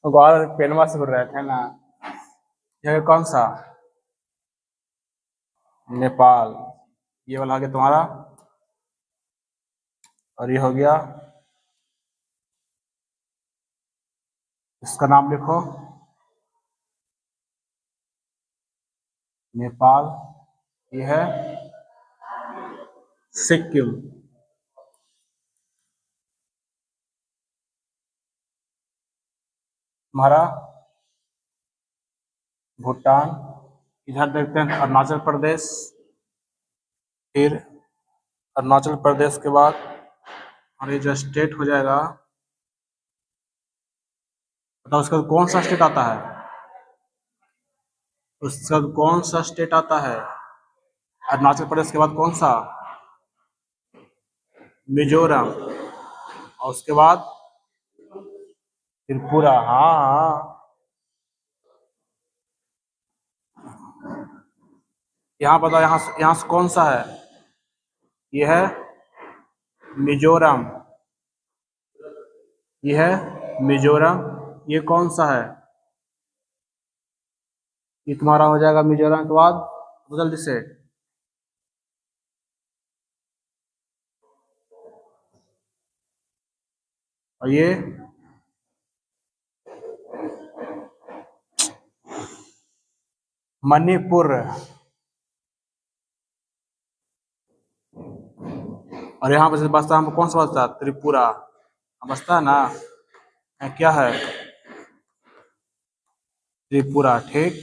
गौर पेनवा से घूर रहे थे ना। यह कौन सा? नेपाल। ये वाला हो गया तुम्हारा, और ये हो गया, इसका नाम लिखो, नेपाल। ये है सिक्किम। तुम्हारा भूटान। इधर देखते हैं अरुणाचल प्रदेश। फिर अरुणाचल प्रदेश के बाद और ये जो स्टेट हो जाएगा, बताओ उसका कौन सा स्टेट आता है? उसका कौन सा स्टेट आता है? अरुणाचल प्रदेश के बाद कौन सा? मिजोरम। और उसके बाद त्रिपुरा। हाँ हाँ, यहाँ बताओ, यहाँ से कौन सा है? ये है मिजोरम। ये है मिजोरम। ये कौन सा है? ये तुम्हारा हो जाएगा मिजोरम के बाद, तो जल्दी से। और ये मणिपुर। और यहाँ पर बसता हमको कौन सा बसता है? त्रिपुरा बसता है ना। क्या है? त्रिपुरा। ठीक।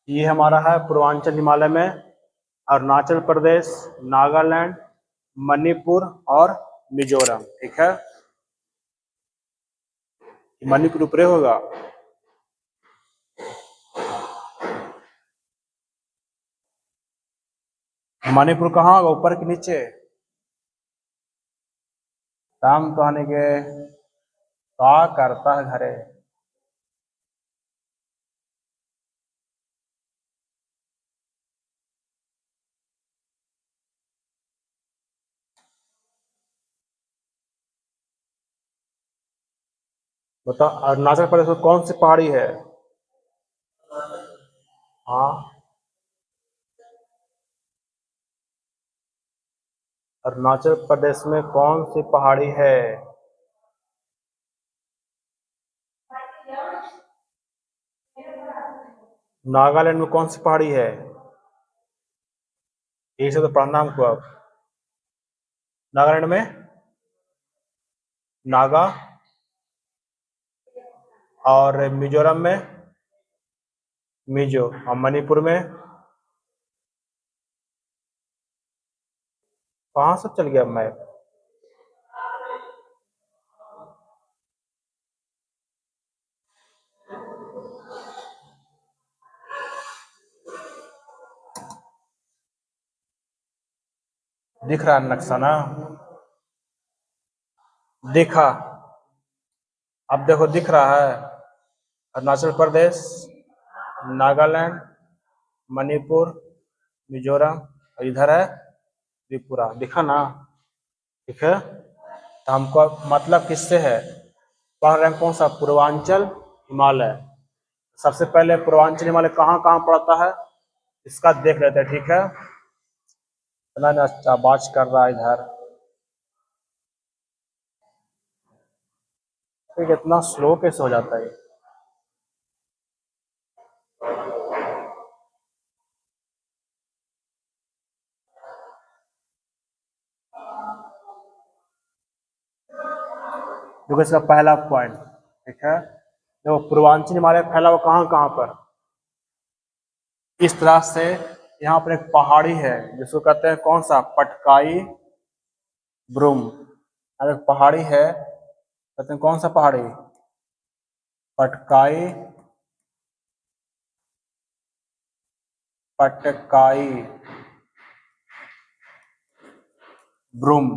ये हमारा है पूर्वांचल हिमालय में अरुणाचल प्रदेश, नागालैंड, मणिपुर और मिजोरम। ठीक है, मणिपुर ऊपरे होगा। मणिपुर कहाँ होगा, ऊपर के नीचे? शाम तो आने के का करता है घरे। बताओ अरुणाचल प्रदेश में कौन सी पहाड़ी है? हाँ, अरुणाचल प्रदेश में कौन सी पहाड़ी है? नागालैंड में कौन सी पहाड़ी है? ये सब तो पढ़ना हमको अब। नागालैंड में नागा, और मिजोरम में मिजो, और मणिपुर में कहाँ सब चल गया मैप? दिख रहा है नक्शा ना? देखा? अब देखो दिख रहा है, अरुणाचल प्रदेश, नागालैंड, मणिपुर, मिजोरम, और इधर है त्रिपुरा। दिखा ना? ठीक है, तो हमको मतलब किससे है? पढ़ रहे हैं कौन सा? पूर्वांचल हिमालय। सबसे पहले पूर्वांचल हिमालय कहाँ कहाँ पड़ता है इसका देख लेते हैं। ठीक है, इतना अच्छा बात कर रहा है इधर। तो इतना स्लो कैसे हो जाता है? देखो इसका पहला पॉइंट। ठीक है, देखो पूर्वांचल हिमालय फैला हुआ कहाँ कहाँ पर? इस तरह से यहाँ पर एक पहाड़ी है जिसको कहते हैं कौन सा? पटकाई ब्रूम। अब एक पहाड़ी है, कहते हैं कौन सा पहाड़ी? पटकाई, पटकाई ब्रूम,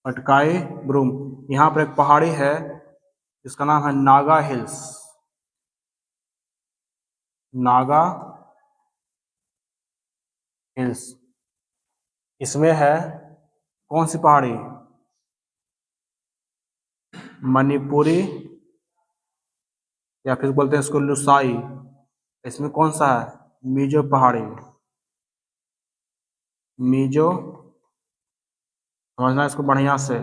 पटकाई ब्रूम। यहाँ पर एक पहाड़ी है जिसका नाम है नागा हिल्स। नागा हिल्स। इसमें है कौन सी पहाड़ी? मणिपुरी या फिर बोलते हैं इसको लुसाई। इसमें कौन सा है? मिजो पहाड़ी। मिजो, समझना इसको बढ़िया से।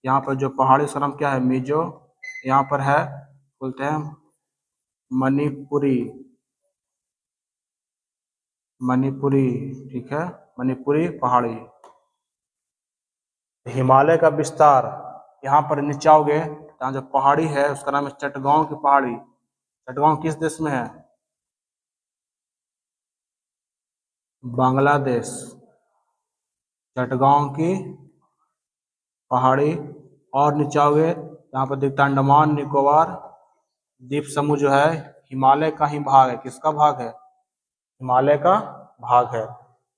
यहाँ पर जो पहाड़ी उसका नाम क्या है? मिजो। यहाँ पर है, बोलते हैं मणिपुरी। मणिपुरी, ठीक है, मणिपुरी पहाड़ी। हिमालय का विस्तार, यहाँ पर नीचे आओगे, यहाँ जो पहाड़ी है उसका नाम है चटगांव की पहाड़ी। चटगांव किस देश में है? बांग्लादेश। चटगांव की पहाड़ी। और नीचे आओगे, यहाँ पर दिखता है अंडमान निकोबार द्वीप समूह जो है हिमालय का ही भाग है। किसका भाग है? हिमालय का भाग है।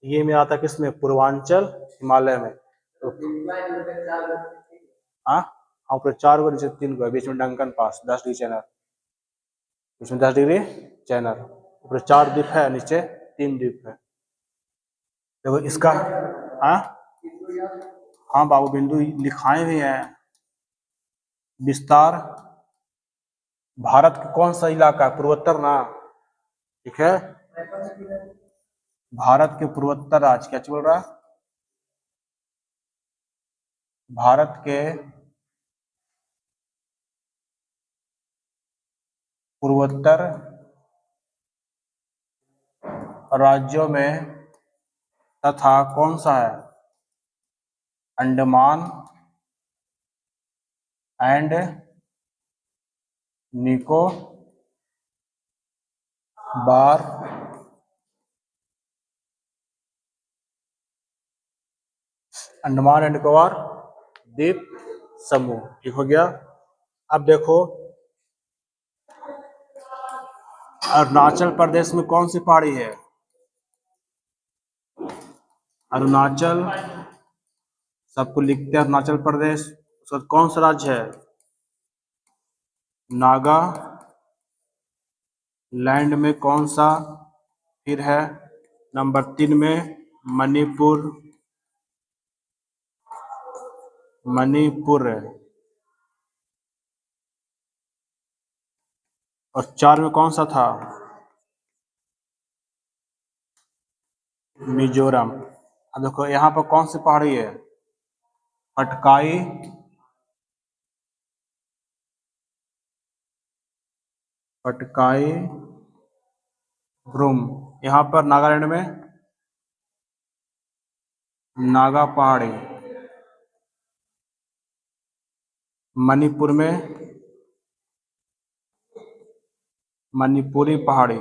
ये में आता है किसमें? पूर्वांचल हिमालय में। तो हाँ हाँ, ऊपर 4 गो नीचे 3 गो, बीच में डंकन पास 10 डिग्री चैनल, इसमें 10 डिग्री चैनल। ऊपर 4 द्वीप है, नीचे 3 द्वीप है। देखो इसका, हाँ हाँ बाबू बिंदु लिखाए भी हैं। विस्तार, भारत का कौन सा इलाका है? पूर्वोत्तर ना, ठीक है। भारत के पूर्वोत्तर राज्य, क्या बोल रहा है? भारत के पूर्वोत्तर राज्यों में तथा कौन सा है? अंडमान एंड निकोबार अंडमान एंड निकोबार द्वीप समूह, ठीक हो गया। अब देखो अरुणाचल प्रदेश में कौन सी पहाड़ी है? अरुणाचल, सबको लिखते हैं अरुणाचल प्रदेश। उसका कौन सा राज्य है? नागा लैंड में कौन सा फिर है? नंबर 3 में मणिपुर। मणिपुर है। और 4 में कौन सा था? मिजोरम। अब देखो यहाँ पर कौन सी पहाड़ी है? पटकाई, पटकाई ब्रूम। यहाँ पर नागालैंड में नागा पहाड़ी। मणिपुर में मणिपुरी पहाड़ी।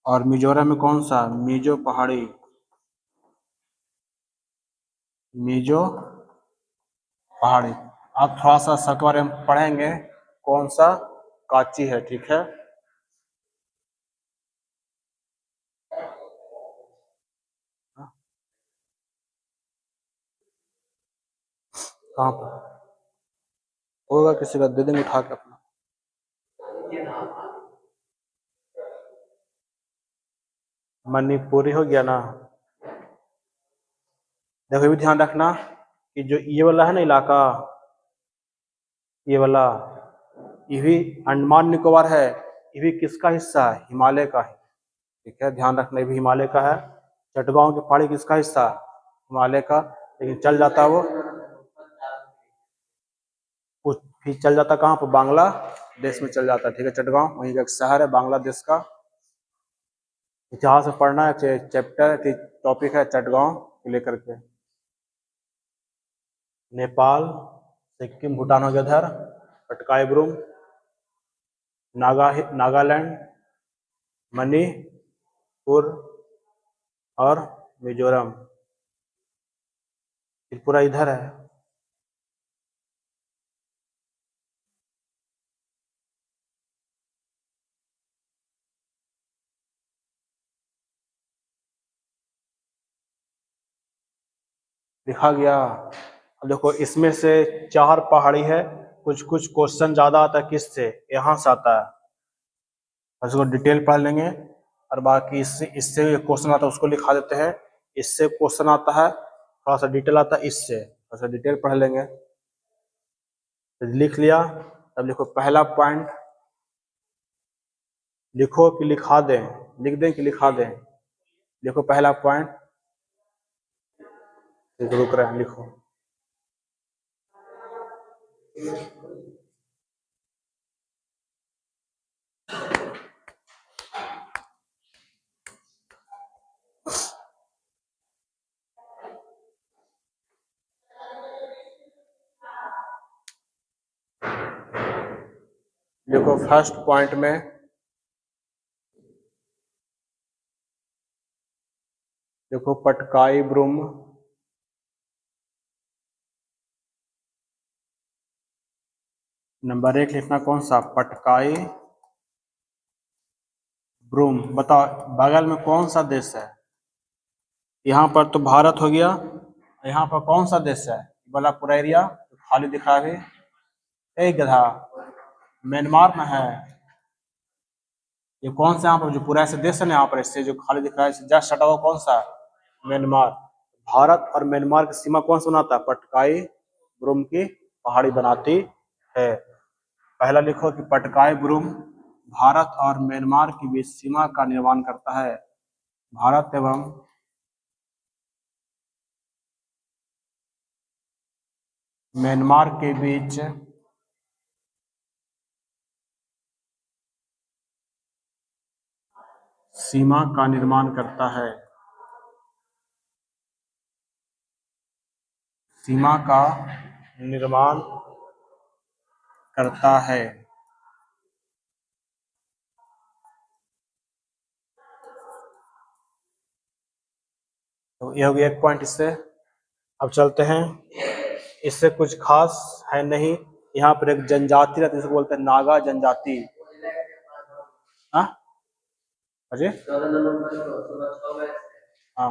और मिजोरम में कौन सा? मिजो पहाड़ी। मिजो पहाड़ी। अब थोड़ा सा इसके बारे में पढ़ेंगे, कौन सा काची है, ठीक है। कहाँ पर होगा? किसी का दे देंगे उठा के अपना। मणिपुरी हो गया ना। देखो भी ध्यान रखना कि जो ये वाला है ना इलाका, ये वाला, ये भी अंडमान निकोबार है, ये भी किसका हिस्सा है? हिमालय का है, ठीक है, ध्यान रखना। ये भी हिमालय का है। चटगांव की पहाड़ी किसका हिस्सा? हिमालय का। लेकिन चल जाता वो फिर चल जाता कहाँ पर? बांग्लादेश में चल जाता, ठीक है। चटगांव वहीं का एक शहर है बांग्लादेश का। इतिहास में पढ़ना है, चैप्टर टॉपिक है चटगांव को लेकर के। नेपाल, सिक्किम, भूटान हो गया उधर। पटकाई ब्रूम, नागालैंड, मणिपुर और मिजोरम, त्रिपुरा इधर है। लिखा गया। अब देखो इसमें से 4 पहाड़ी है, कुछ कुछ क्वेश्चन ज्यादा आता है किससे? यहाँ से आता है। उसको डिटेल पढ़ लेंगे और बाकी इससे इससे क्वेश्चन आता है उसको लिखा देते हैं। इससे क्वेश्चन आता है, थोड़ा सा डिटेल आता है, इससे थोड़ा सा डिटेल पढ़ लेंगे। तो लिख लिया, तब लिखो पहला पॉइंट, लिखो कि लिखा दें, लिख दें कि लिखा दें। देखो पहला पॉइंट, रुक रहे हैं, लिखो। देखो फर्स्ट पॉइंट में देखो पटकाई ब्रूम, नंबर 1 लिखना कौन सा, पटकाई ब्रूम। बताओ बगल में कौन सा देश है? यहाँ पर तो भारत हो गया, यहाँ पर कौन सा देश है बोला, पूरा एरिया तो खाली दिखा है, एक गधा म्यांमार में है। ये कौन सा यहाँ पर जो पूरा ऐसे देश है ना, यहाँ पर इससे जो खाली दिख रहा है जस्ट हटा हुआ कौन सा, म्यांमार। भारत और म्यांमार की सीमा कौन सा बनाता है, पटकाई ब्रूम की पहाड़ी बनाती है। पहला लिखो कि पटकाई ब्रूम भारत और म्यांमार के बीच सीमा का निर्माण करता है। भारत एवं म्यांमार के बीच सीमा का निर्माण करता है। सीमा का निर्माण करता है। तो ये हो गया एक पॉइंट इससे। अब चलते हैं, इससे कुछ खास है नहीं। यहाँ पर एक जनजाति रहती है जिसको बोलते हैं नागा जनजाति। हाँ अजय, हाँ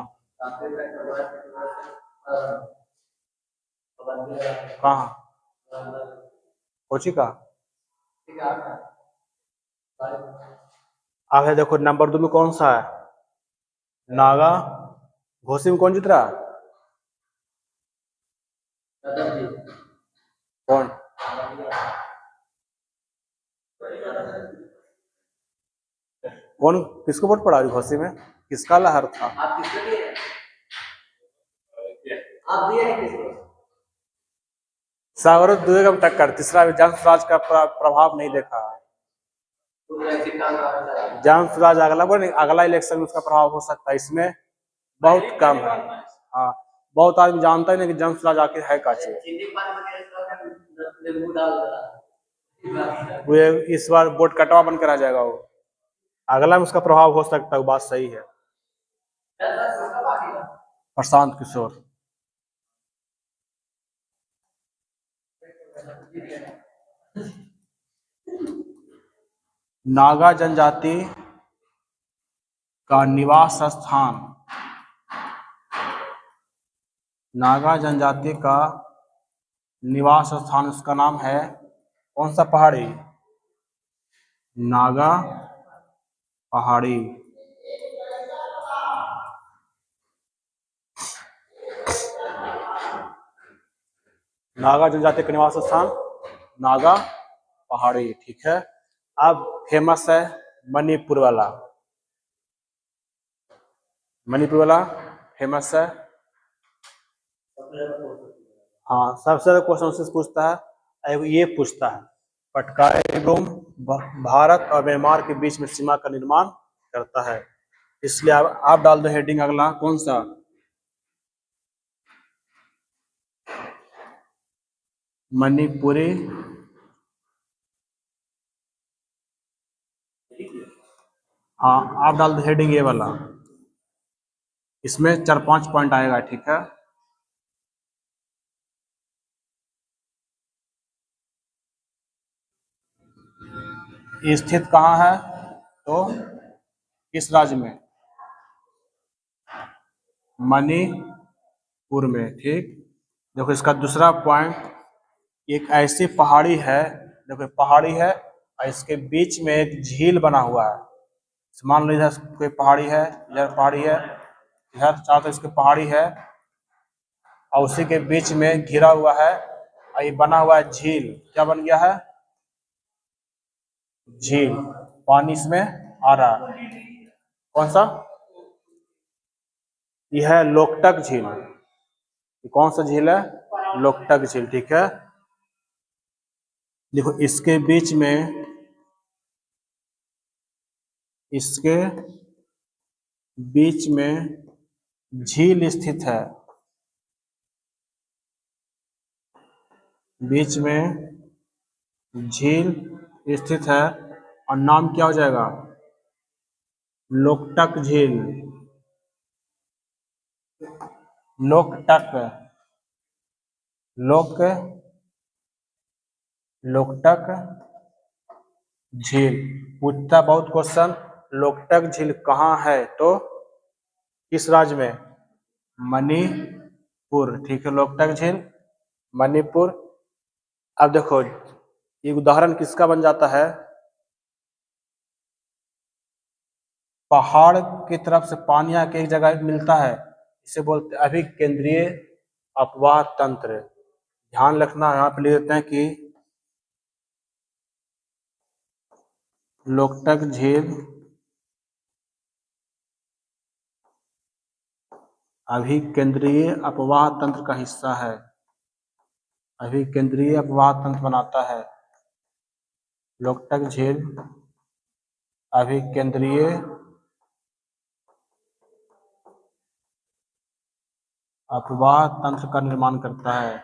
कहाँ, कोची का अब है। देखो नंबर 2 में कौन सा है, नागा। घोसी में कौन जीत रहा, कौन, कौन किसको वोट पड़ा घोसी में, किसका लहर था? सागर दुए का टक्कर, तीसरा जन स्वराज का प्रभाव नहीं देखा। जन स्वराज अगला इलेक्शन में उसका प्रभाव हो सकता है, इसमें बहुत कम है। हाँ बहुत आदमी जानता ही नहीं कि जन स्वराज आखिर है क्या चीज। वो इस बार वोट कटवा बनकर आ जाएगा, वो अगला में उसका प्रभाव हो सकता है, वो बात सही है। प्रशांत किशोर, नागा जनजाति का निवास स्थान, नागा जनजाति का निवास स्थान उसका नाम है कौन सा पहाड़ी, नागा पहाड़ी। नागा जनजाति का निवास स्थान नागा पहाड़ी, ठीक है। अब फेमस है मणिपुर वाला, मणिपुर वाला फेमस है। हाँ सबसे ज्यादा क्वेश्चन उससे पूछता है, ये पूछता है पटकाई ब्रूम भारत और म्यांमार के बीच में सीमा का निर्माण करता है। इसलिए आप डाल दो हेडिंग अगला कौन सा, मणिपुरी। हाँ आप डाल दो हेडिंग ये वाला, इसमें 4-5 पॉइंट आएगा, ठीक है। ये स्थित कहाँ है, तो किस राज्य में, मणिपुर में, ठीक। देखो इसका दूसरा पॉइंट, एक ऐसी पहाड़ी है, देखो पहाड़ी है और इसके बीच में एक झील बना हुआ है। मान लो इधर कोई पहाड़ी है, इधर पहाड़ी है, इधर चारों तरफ इसके पहाड़ी है और उसी के बीच में घिरा हुआ है और ये बना हुआ है झील। क्या बन गया है? झील। पानी इसमें आ रहा है। कौन सा? यह है लोकटक झील। कौन सा झील है? लोकटक झील। ठीक है, देखो इसके बीच में, इसके बीच में झील स्थित है, बीच में झील स्थित है और नाम क्या हो जाएगा? लोकटक झील। लोकटक, लोकटक झील। पूछता बहुत क्वेश्चन, लोकटक झील कहाँ है? तो किस राज्य में? मणिपुर। ठीक है, लोकटक झील मणिपुर। अब देखो ये उदाहरण किसका बन जाता है? पहाड़ की तरफ से पानी आके एक जगह मिलता है, इसे बोलते हैं अभिकेंद्रीय अपवाह तंत्र। ध्यान रखना, यहाँ पे लिख देते हैं कि लोकटक झील अभिकेंद्रीय अपवाह तंत्र का हिस्सा है, अभिकेंद्रीय अपवाह तंत्र बनाता है। लोकटक झील अभिकेंद्रीय अपवाह तंत्र का निर्माण करता है।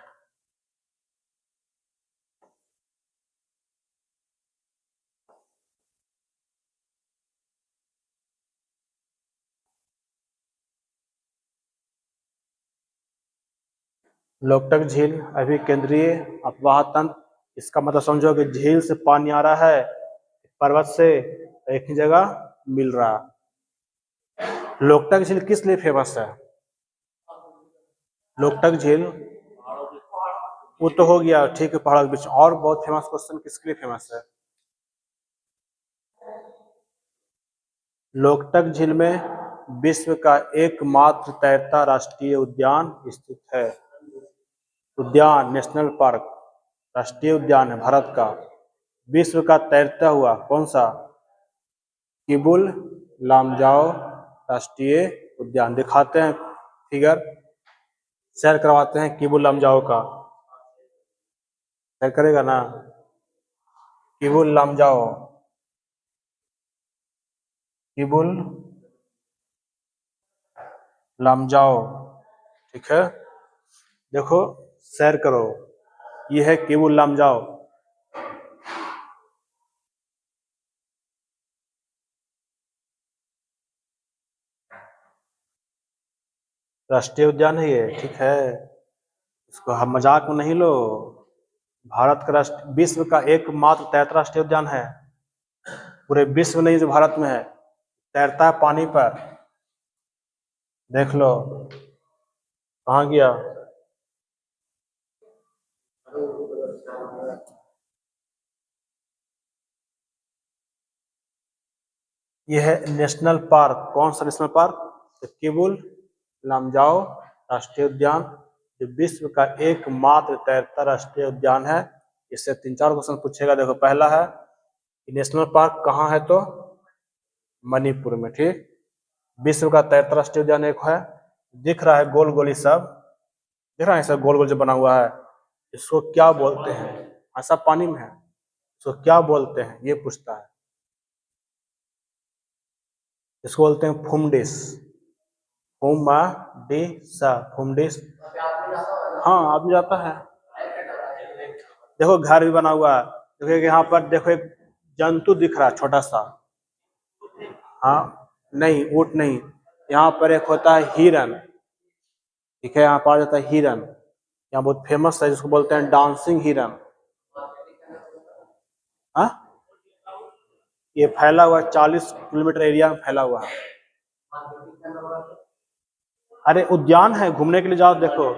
लोकटक झील अभिकेंद्रीय अपवाह तंत्र, इसका मतलब समझो कि झील से पानी आ रहा है पर्वत से, एक ही जगह मिल रहा। लोकटक झील किस लिए फेमस है? लोकटक झील, वो तो हो गया ठीक है, पहाड़ों के बीच। और बहुत फेमस क्वेश्चन किसके लिए फेमस है? लोकटक झील में विश्व का एकमात्र तैरता राष्ट्रीय उद्यान स्थित है। उद्यान, नेशनल पार्क, राष्ट्रीय उद्यान है भारत का, विश्व का तैरता हुआ। कौन सा? किबुल लामजाओ राष्ट्रीय उद्यान। दिखाते हैं फिगर, शेयर करवाते हैं किबुल लामजाओ का। शेयर करेगा ना? किबुल लामजाओ, किबुल लामजाओ। ठीक है, देखो शेयर करो, ये है किबुल लामजाओ। राष्ट्रीय उद्यान है ये, ठीक है, इसको हम मजाक में नहीं लो। भारत का राष्ट्र, विश्व का एकमात्र तैरता राष्ट्रीय उद्यान है, पूरे विश्व नहीं जो भारत में है, तैरता है पानी पर। देख लो कहाँ गया? यह है नेशनल पार्क। कौन सा नेशनल पार्क? तो किबुल लामजाओ राष्ट्रीय उद्यान, जो विश्व का एकमात्र तैरता राष्ट्रीय उद्यान है। इससे 3-4 क्वेश्चन पूछेगा। देखो पहला है कि नेशनल पार्क कहाँ है? तो मणिपुर में। ठीक, विश्व का तैरता राष्ट्रीय उद्यान एक है, दिख रहा है गोल गोल, ये सब दिख रहा है, सब गोल गोल जो बना हुआ है, इसको क्या बोलते हैं? ऐसा पानी में है, इसको क्या बोलते हैं ये पूछता है। इसको बोलते हैं फुमडिस, फुमडिसा, फुमडिस। हाँ आ भी जाता है। देखो घर भी बना हुआ है, देखो यहाँ पर देखो एक जंतु दिख रहा है छोटा सा। हाँ नहीं, ऊंट नहीं, यहाँ पर एक होता है हिरन। ठीक है, यहाँ पर आ जाता है हिरन, यहाँ बहुत फेमस है, जिसको बोलते हैं डांसिंग हिरन। हाँ, ये फैला हुआ 40 किलोमीटर एरिया में फैला हुआ है। अरे उद्यान है, घूमने के लिए जाओ, देखो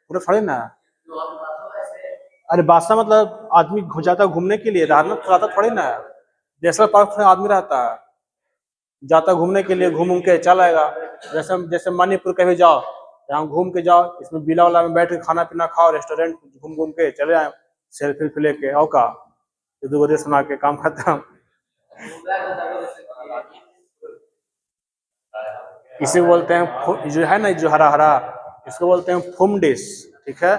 पूरे फड़े ना। अरे बासा मतलब आदमी जाता है घूमने के लिए, रहता थोड़ी ना है। नेशनल पार्क में आदमी रहता है, जाता घूमने के लिए, घूम के चल आएगा। जैसे जैसे मणिपुर कभी जाओ, यहाँ घूम के जाओ, इसमें बिला वाला में बैठ के खाना पीना खाओ, रेस्टोरेंट घूम घूम के चले आए, सेल्फी लेके आओ का, दो देश बना के काम खत्म। इसे बोलते हैं जो है ना, जो हरा हरा, इसको बोलते हैं फुम डिश। ठीक है।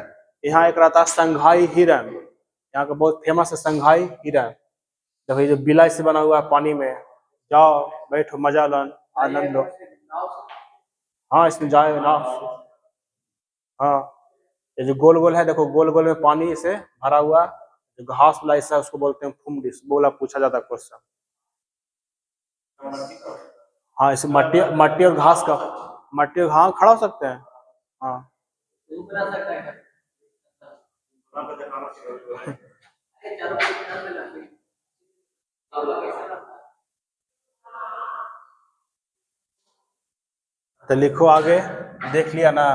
यहाँ एक रहता है संघाई हिरन, यहाँ का बहुत फेमस है संघाई हिरन। देखो ये जो बिलाई से बना हुआ है, पानी में जाओ, बैठो, मजा लो, आनंद लो। हाँ इसमें जाए ना। हाँ ये जो गोल गोल है, देखो गोल गोल में पानी से भरा हुआ, जो घास वाला हिस्सा है उसको बोलते हैं फुम डिश। बोला पूछा जाता है क्वेश्चन। हाँ इसे मट्टी मट्टी और घास का, मट्टी और, हाँ खड़ा हो सकते हैं। हाँ तो लिखो आगे, देख लिया ना।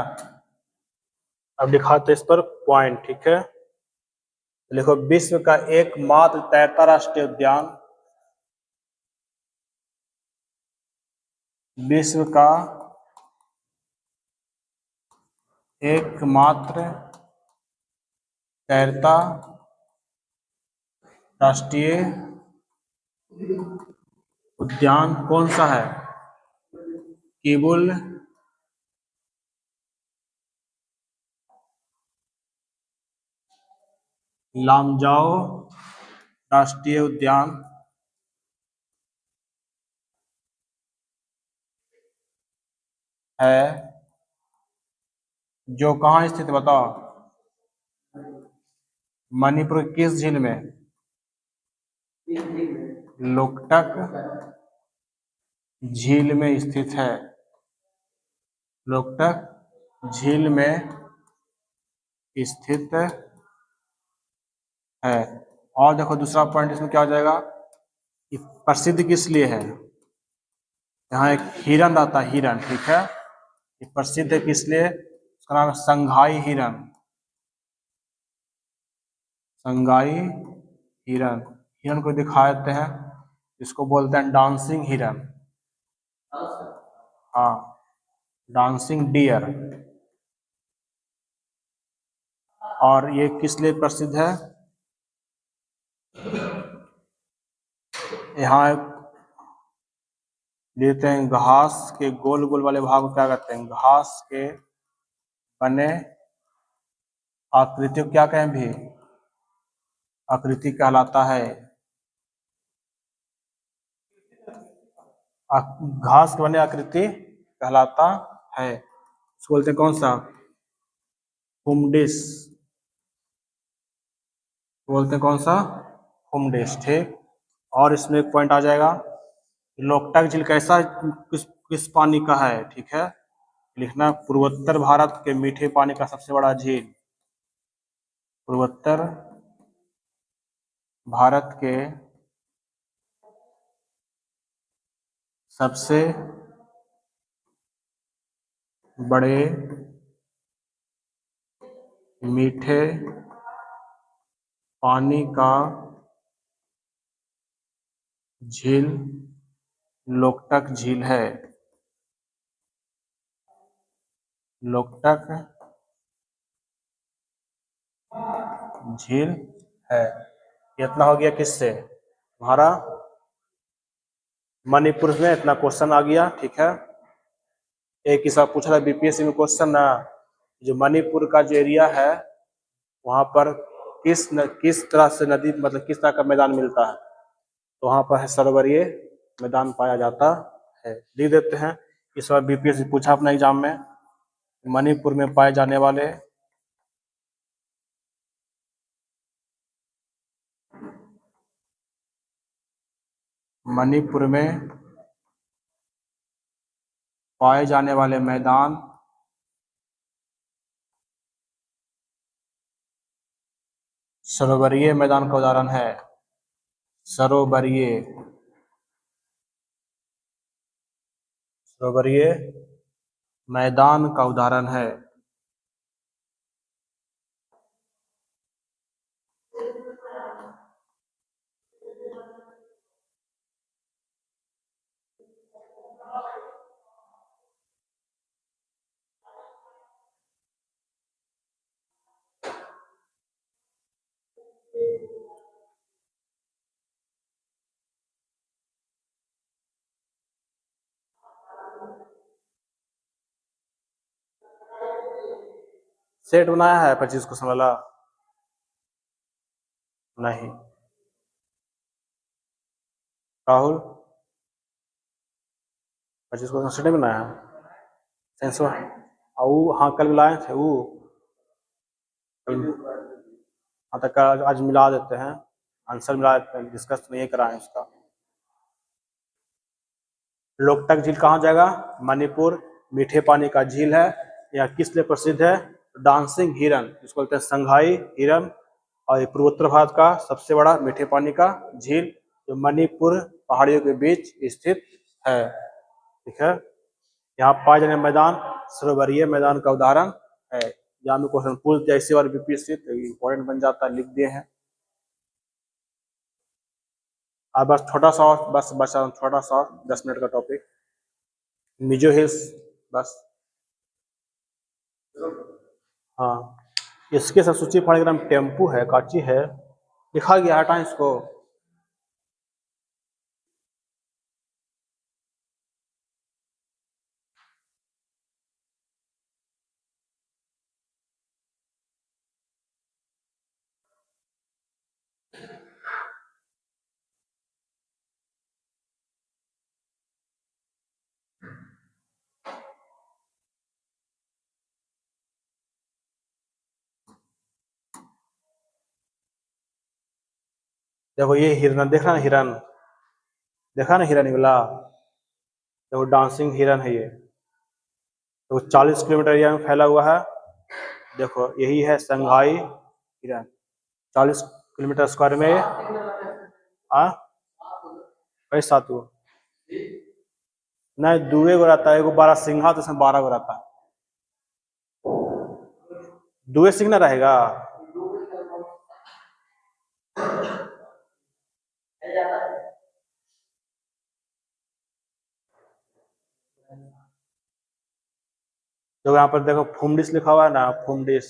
अब दिखाते इस पर पॉइंट। ठीक है। लिखो विश्व का एकमात्र तैरता राष्ट्रीय उद्यान, विश्व का एकमात्र तैरता राष्ट्रीय उद्यान कौन सा है? केबुल लामजाओ राष्ट्रीय उद्यान है, जो कहाँ स्थित है बताओ? मणिपुर की किस झील में? लोकटक झील में स्थित है। लोकटक झील में स्थित है। और देखो दूसरा पॉइंट इसमें क्या हो जाएगा, ये प्रसिद्ध किस लिए है? यहाँ एक हिरन आता है, हिरन। ठीक है। ये प्रसिद्ध है किस लिए? उसका नाम है संघाई हिरन। संघाई हिरन। हिरन को दिखा देते हैं, इसको बोलते हैं डांसिंग हिरन। हाँ डांसिंग डियर। और ये किस लिए प्रसिद्ध है? यहाँ देते हैं घास के गोल गोल वाले भाग को क्या कहते हैं? घास के बने आकृति को क्या कहें भी? आकृति कहलाता है। घास के बने आकृति कहलाता है, उसको बोलते हैं कौन सा? हुमडिस। बोलते हैं कौन सा? हुमडिस। ठीक। और इसमें एक पॉइंट आ जाएगा, लोकटक झील कैसा, किस किस पानी का है? ठीक है। लिखना पूर्वोत्तर भारत के मीठे पानी का सबसे बड़ा झील। पूर्वोत्तर भारत के सबसे बड़े मीठे पानी का झील लोकटक झील है। लोकटक झील है। इतना हो गया किससे? हमारा मणिपुर में इतना क्वेश्चन आ गया। ठीक है। एक ही सब पूछा था बीपीएससी में क्वेश्चन ना, जो मणिपुर का जो एरिया है वहां पर किस तरह से नदी, मतलब किस तरह का मैदान मिलता है, तो वहां पर है सरोवरीय मैदान पाया जाता है। लिख देते हैं। इस बार बीपीएससी पूछा अपना एग्जाम में, मणिपुर में पाए जाने वाले मणिपुर में पाए जाने वाले मैदान सरोवरीय मैदान का उदाहरण है। सरोवरीय सरोवरीय मैदान का उदाहरण है। सेट बनाया है 25 क्वेश्चन वाला? नहीं। राहुल 25 क्वेश्चन सेट नहीं बनाया है सेंस हाँ कल मिलाए थे वो हाँ तक आज मिला देते हैं, आंसर मिला देते हैं, डिस्कस नहीं कराएं उसका। लोकटक झील कहाँ जाएगा? मणिपुर, मीठे पानी का झील है। यह किस लिए प्रसिद्ध है? डांसिंग हिरन, इसको बोलते हैं संघाई हिरन। और ये पूर्वोत्तर भारत का सबसे बड़ा मीठे पानी का झील जो मणिपुर पहाड़ियों के बीच स्थित है। ठीक है, यहाँ पाए जाने मैदान सरोवरीय मैदान का उदाहरण है। यहाँ में क्वेश्चन पूछ जैसे और विपरीत इंपॉर्टेंट बन जाता है, लिख दिए हैं। अब बस छोटा सा बस बचा छोटा सा 10 मिनट का टॉपिक, मिजो हिल्स बस। हाँ, इसके साथ सूची पढ़ेगा टेम्पू है, काची है, लिखा गया हटा इसको। देखो ये हिरन देखा ना, हिरन देखा ना, हिरन वाला देखो, डांसिंग हिरन है ये। तो 40 किलोमीटर एरिया में फैला हुआ है। देखो यही है संघाई हिरन, 40 किलोमीटर स्क्वायर में। हाँ कैसा तू नहीं, दुए गो रहता है, एगो 12 सिंघा, तो इसमें 12 गो रहता है। दुए सिंह ना रहेगा? तो यहाँ पर देखो फुमडिस लिखा हुआ है ना, फुमडिस,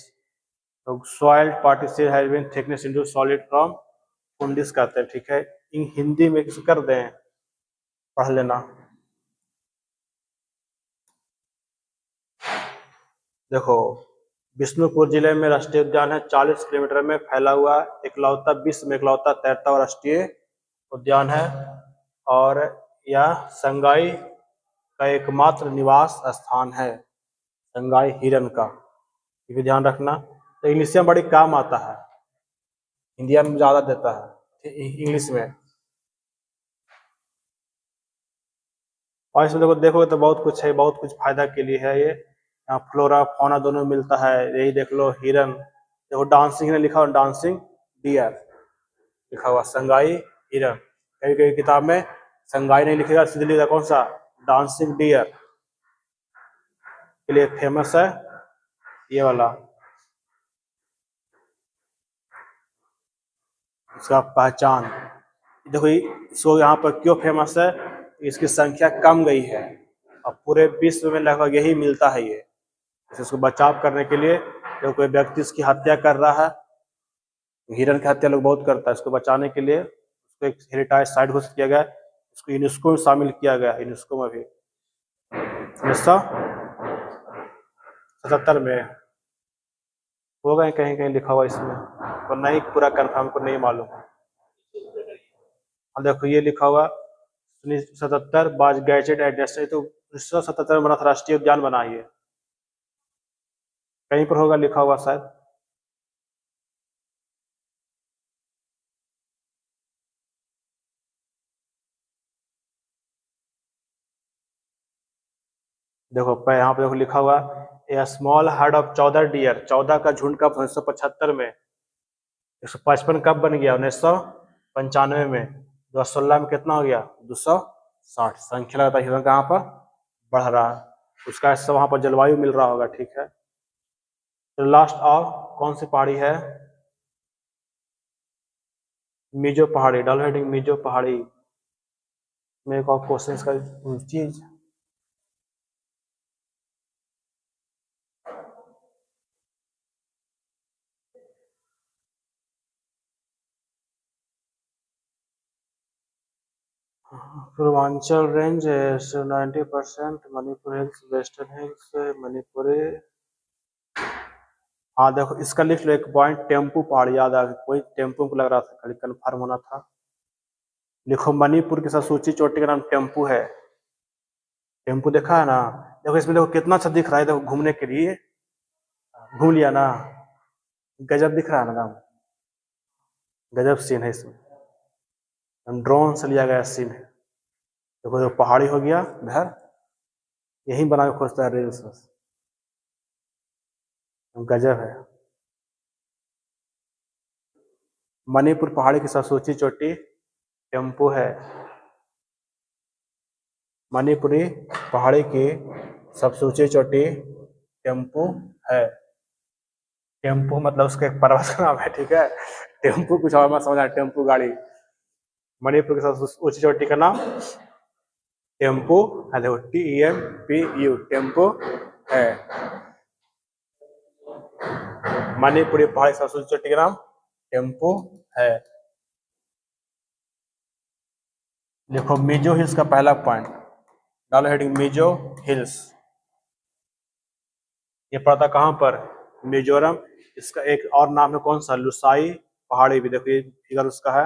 तो soiled particle has been thickness into solid from phumdis कहते हैं। ठीक है, इन हिंदी में किसी कर दें, पढ़ लेना। देखो विष्णुपुर जिले में राष्ट्रीय उद्यान है, 40 किलोमीटर में फैला हुआ इकलौता, विश्व में इकलौता तैरता हुआ राष्ट्रीय उद्यान है। और यह संगाई का एकमात्र निवास स्थान है, संगाई हिरन का, ये भी ध्यान रखना। तो इंग्लिश में बड़ी काम आता है, इंडिया में ज्यादा देता है इंग्लिश में। और इसमें देखो देखोगे तो बहुत कुछ है, बहुत कुछ फायदा के लिए है ये। यहाँ फ्लोरा फौना दोनों मिलता है, यही देख लो हिरन। देखो डांसिंग ने लिखा हुआ, डांसिंग डियर लिखा हुआ, संगाई हिरन। कई कई किताब में संगाई नहीं लिखेगा, सीधे लिखा कौन सा, डांसिंग डियर के लिए फेमस है ये वाला। इसका पहचान देखो, इसको यहाँ पर क्यों फेमस है, इसकी संख्या कम गई है और पूरे विश्व में लगभग यही मिलता है ये। इसको बचाव करने के लिए जो कोई व्यक्ति इसकी हत्या कर रहा है, हिरन की हत्या लोग बहुत करता है, इसको बचाने के लिए उसको एक हेरिटेज साइट घोषित किया गया, इसको यूनेस्को में शामिल किया गया, यूनेस्को में भी 1977 में होगा, कहीं कहीं लिखा हुआ इसमें, तो नहीं पूरा कंफर्म को नहीं मालूम। देखो ये लिखा हुआ 1977 बाज गैजेट एडजस्टेड, तो 1977 में बना था, राष्ट्रीय उद्यान बना है ये, कहीं पर होगा लिखा हुआ शायद। देखो यहाँ पे देखो लिखा हुआ ए स्मॉल हर्ड ऑफ 14 डियर, 14 का झुंड कब 1975 में, 155 कब बन गया 1995 में, 2016 में कितना हो गया 260। संख्या लगातार हिरन कहाँ पर बढ़ रहा है, उसका हिस्सा वहां पर जलवायु मिल रहा होगा। ठीक है, तो लास्ट ऑफ कौन सी पहाड़ी है, मिजो पहाड़ी, डाल हेडिंग मिजो पहाड़ी में एक और क्वेश्चन का चीज। पूर्वांचल रेंज है 90%, Manipur hills, western hills, Manipuri, हाँ देखो इसका लिख लो एक पॉइंट, टेम्पू पहाड़ी, याद आ गया, कोई टेम्पू को लग रहा था, खाली कन्फर्म होना था। लिखो मणिपुर के साथ सूची चोटी का नाम टेम्पू है। टेम्पू देखा है ना, देखो इसमें देखो कितना अच्छा दिख रहा है, देखो घूमने के लिए, घूम लिया ना, गजब दिख रहा है ना नाम, गजब सीन है इसमें, हम ड्रोन से लिया गया सीन है। देखो जो पहाड़ी हो गया इधर, यही बना के खोजता है रील्स, गजब है। मणिपुर पहाड़ी के साथ सूची चोटी टेम्पू है। मणिपुरी पहाड़ी की सबसे ऊंची चोटी टेम्पू है। टेम्पू मतलब उसका एक पर्वत का नाम है, ठीक है। टेम्पू कुछ और मत समझना, टेम्पू गाड़ी। मणिपुर के सबसे ऊंची चोटी का नाम टेम्पू है, देखो TEMPU, टेम्पू है। मणिपुरी पहाड़ी सबसे ऊंची चोटी का नाम टेम्पू है। देखो मिजो हिल्स का पहला पॉइंट, डालो हेडिंग मिजो हिल्स। ये पड़ता कहाँ पर, मिजोरम। इसका एक और नाम है कौन सा, लुसाई पहाड़ी भी, देखो ये फिगर उसका है,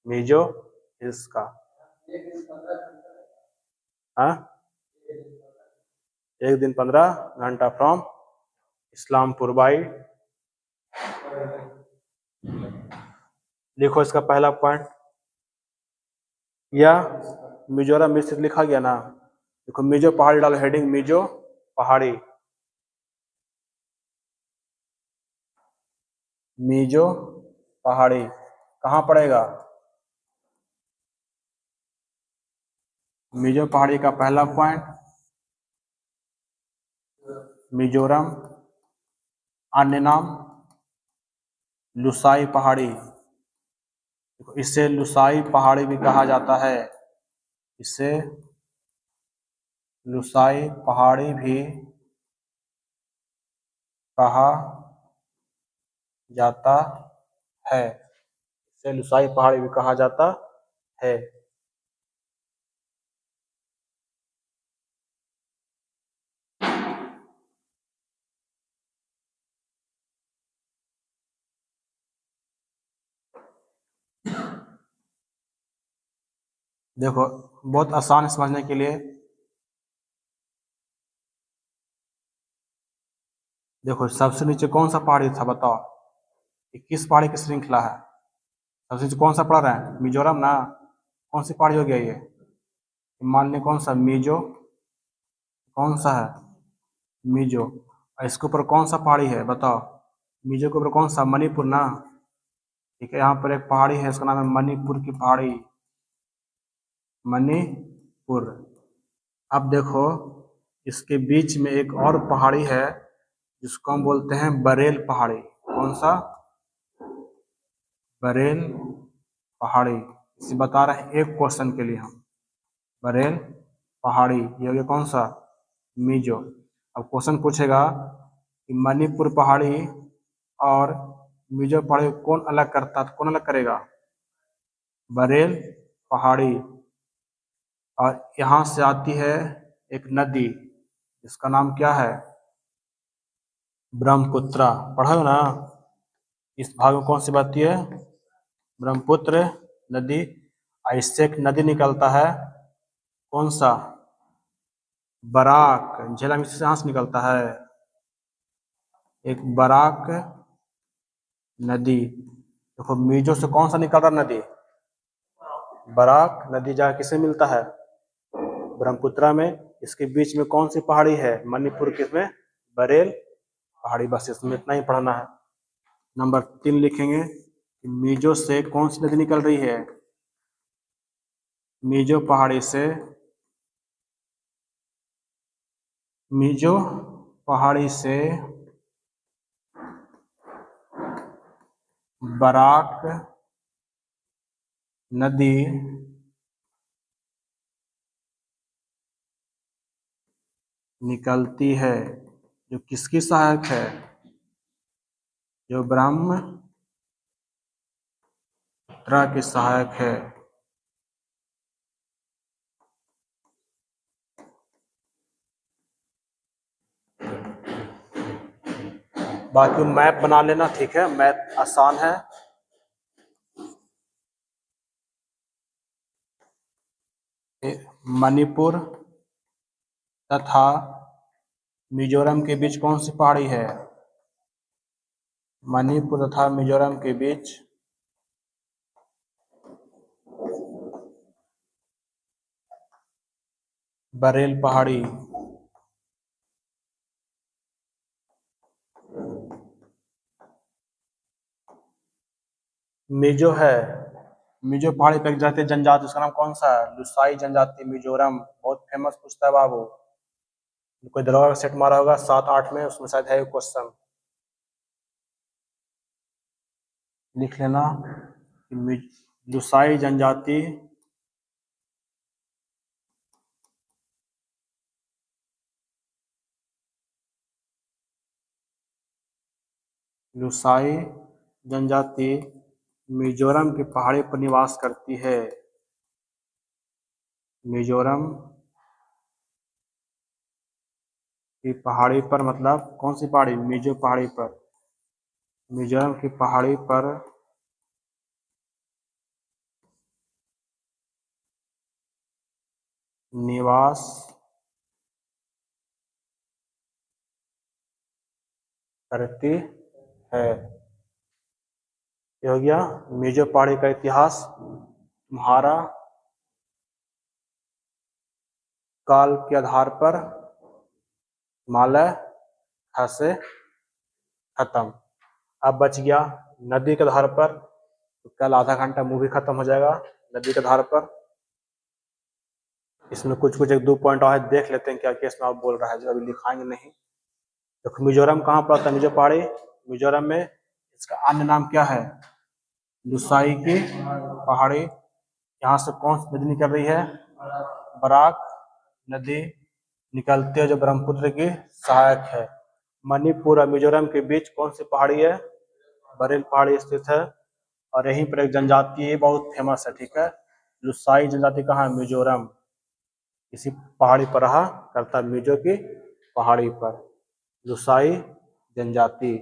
मिजो हिल्स का। हाँ 1 दिन 15 घंटा फ्रॉम इस्लामपुर बाई। लिखो इसका पहला पॉइंट, या मिजोरम में स्थित लिखा गया ना, देखो मिजो पहाड़ी डालो हेडिंग मिजो पहाड़ी, मिजो पहाड़ी कहाँ पड़ेगा, मिजो पहाड़ी का पहला पॉइंट मिजोरम, अन्य नाम लुसाई पहाड़ी, इसे लुसाई पहाड़ी भी कहा जाता है, इसे लुसाई पहाड़ी भी कहा जाता है, इसे लुसाई पहाड़ी भी कहा जाता है। देखो बहुत आसान समझने के लिए, देखो सबसे नीचे कौन सा पहाड़ी था बताओ, ये किस पहाड़ी की श्रृंखला है, सबसे नीचे कौन सा पड़ रहा है, मिजोरम ना, कौन सी पहाड़ी हो गया ये, मान लें कौन सा, मिजो, कौन सा है, मिजो, और इसके ऊपर कौन सा पहाड़ी है बताओ, मिजो के ऊपर कौन सा, मणिपुर ना, ठीक है। यहाँ पर एक पहाड़ी है, इसका नाम है मणिपुर की पहाड़ी, मणिपुर। अब देखो इसके बीच में एक और पहाड़ी है जिसको हम बोलते हैं बरेल पहाड़ी, कौन सा, बरेल पहाड़ी, इसे बता रहे हैं एक क्वेश्चन के लिए हम, बरेल पहाड़ी, ये हो गया कौन सा, मिजो। अब क्वेश्चन पूछेगा कि मणिपुर पहाड़ी और मिजो पहाड़ी को कौन अलग करता, तो कौन अलग करेगा, बरेल पहाड़ी। और यहाँ से आती है एक नदी, इसका नाम क्या है, ब्रह्मपुत्रा, पढ़ा हो ना, इस भाग में कौन सी बहती है, ब्रह्मपुत्र नदी। और इससे एक नदी निकलता है कौन सा, बराक, झेलम, इससे यहाँ से निकलता है एक बराक नदी। देखो मिजो से कौन सा निकल रहा नदी, बराक नदी, जा किसे मिलता है, ब्रह्मपुत्रा में। इसके बीच में कौन सी पहाड़ी है, मणिपुर के, इसमें बरेल पहाड़ी। बस इसमें इतना ही पढ़ना है। नंबर 3 लिखेंगे कि मिजो से कौन सी नदी निकल रही है, मिजो पहाड़ी से, मिजो पहाड़ी से बराक नदी निकलती है, जो किसकी सहायक है, जो ब्रह्मपुत्रा की सहायक है। बाकी मैप बना लेना, ठीक है, मैप आसान है। मणिपुर तथा मिजोरम के बीच कौन सी पहाड़ी है? मणिपुर तथा मिजोरम के बीच बरेल पहाड़ी। मिजो है, मिजो पहाड़ी पर एक जाति जनजाति, उसका नाम कौन सा है? लुसाई जनजाति, मिजोरम, बहुत फेमस पूछता है बाबू। कोई दरोगा का सेट मारा होगा 7-8 में, उसमें शायद है क्वेश्चन, लिख लेना। लुसाई जनजाति लुसाई जनजाति मिजोरम की पहाड़ी पर निवास करती है। मिजोरम की पहाड़ी पर मतलब कौन सी पहाड़ी? मिजो पहाड़ी पर, मिजोरम की पहाड़ी पर निवास करती है। ये हो गया मिजो पहाड़ी का इतिहास। तुम्हारा काल के आधार पर हिमालय से खत्म। अब बच गया नदी के आधार पर, तो कल आधा घंटा मूवी खत्म हो जाएगा नदी के आधार पर। इसमें कुछ कुछ 1-2 पॉइंट और देख लेते हैं क्या केस में आप बोल रहा है, जो अभी लिखाएंगे नहीं। देखो मिजोरम कहाँ पर आता है? मिजो पहाड़ी मिजोरम में, इसका अन्य नाम क्या है? लुसाई की पहाड़ी। यहाँ से कौन सी नदी निकल रही है? बराक नदी निकलती है, जो ब्रह्मपुत्र की सहायक है। मणिपुर और मिजोरम के बीच कौन सी पहाड़ी है? बरेल पहाड़ी स्थित है, और यहीं पर एक जनजाति बहुत फेमस है, ठीक है, लुसाई जनजाति। कहाँ है? मिजोरम, इसी पहाड़ी पर रहा करता है, मिजो की पहाड़ी पर लुसाई जनजाति।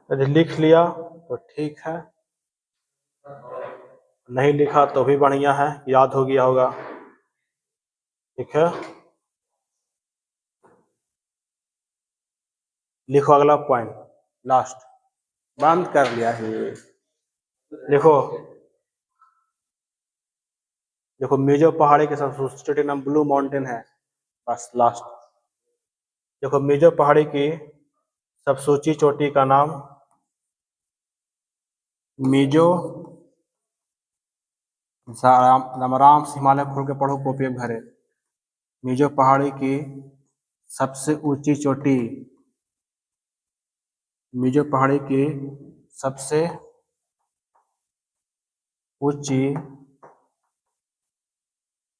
यदि लिख लिया तो ठीक है, नहीं लिखा तो भी बढ़िया है, याद हो गया होगा, ठीक है। लिखो अगला पॉइंट, लास्ट, बंद कर लिया है। लिखो, देखो मिजो पहाड़ी के सबसे ऊंची नाम ब्लू माउंटेन है, बस लास्ट। देखो मिजो पहाड़ी की सबसे ऊंची चोटी का नाम मिजो, राम से हिमालय खोल के पढ़ो, कॉपी में भरे। मिजो पहाड़ी की सबसे ऊंची चोटी, मिजो पहाड़ी की सबसे ऊंची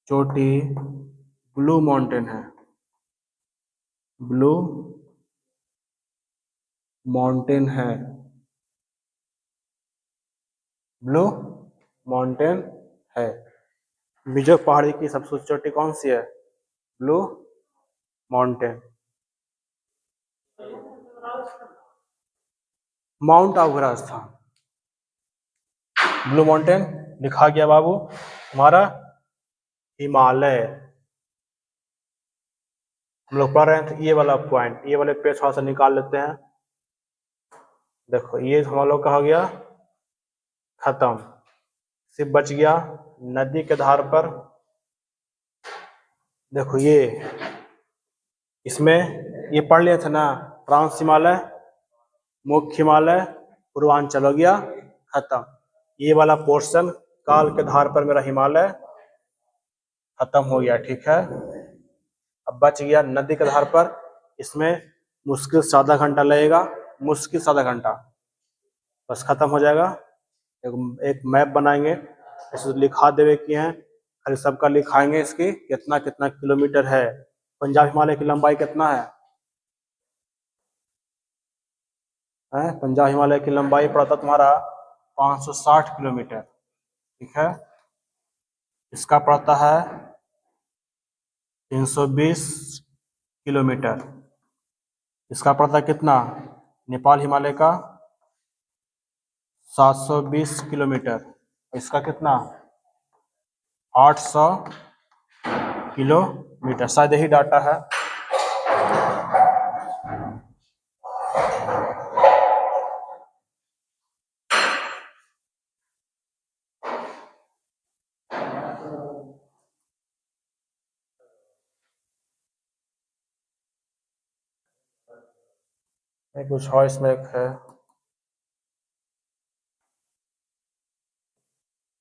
चोटी ब्लू माउंटेन है, ब्लू माउंटेन है, ब्लू माउंटेन है। मिजो पहाड़ी की सबसे ऊंची चोटी कौन सी है? Blue mountain. Mount Abu Rajasthan, blue mountain लिखा गया बाबू। हमारा हिमालय, हम लोग पढ़ रहे हैं, तो ये वाला पॉइंट, ये वाले पेज थोड़ा सा निकाल लेते हैं। देखो ये हम लोग का हो गया खत्म, सिर्फ बच गया नदी के धार पर। देखो ये, इसमें ये पढ़ लिए थे ना, ट्रांस हिमालय, मुख्य हिमालय, पूर्वांचल, हो गया खत्म। ये वाला पोर्शन काल के धार पर मेरा हिमालय खत्म हो गया, ठीक है। अब बच गया नदी के धार पर, इसमें मुश्किल से आधा घंटा लगेगा, मुश्किल से आधा घंटा, बस खत्म हो जाएगा। एक मैप बनाएंगे, ऐसे लिखा देवे किए हैं, खाली सबका लिखाएंगे इसकी कितना कितना किलोमीटर है। पंजाब हिमालय की लंबाई कितना है? पंजाब हिमालय की लंबाई पड़ता तुम्हारा 560 किलोमीटर, ठीक है। इसका पड़ता है 320 किलोमीटर, इसका पड़ता कितना, नेपाल हिमालय का 720 किलोमीटर, इसका कितना 800 किलोमीटर, शायद यही डाटा है। कुछ और इसमें एक है,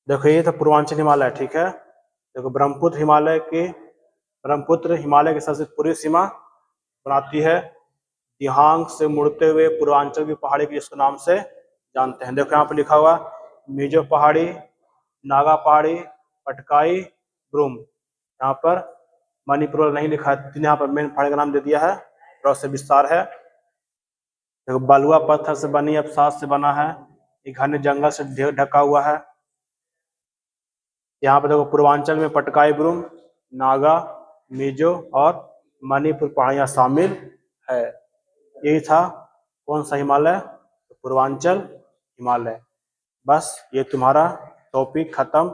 देखो ये तो पूर्वांचल हिमालय, ठीक है। देखो ब्रह्मपुत्र हिमालय की सबसे पूर्वी सीमा बनाती है, दिहांग से मुड़ते हुए पूर्वांचल की पहाड़ी के इसके नाम से जानते हैं। देखो यहाँ पे लिखा हुआ मिजो पहाड़ी, नागा पहाड़ी, पटकाई, ब्रूम। यहाँ पर मणिपुर नहीं लिखा है, यहाँ पर मेन पहाड़ी का नाम दे दिया है, थोड़ा सा विस्तार है। देखो बलुआ पत्थर से बनी अवसाद से बना है, ये घने जंगल से ढका हुआ है। यहाँ पर देखो पूर्वांचल में पटकाई, ब्रूम, नागा, मिजो और मणिपुर पहाड़ियाँ शामिल है। यही था कौन सा हिमालय, पूर्वांचल हिमालय। बस ये तुम्हारा टॉपिक खत्म,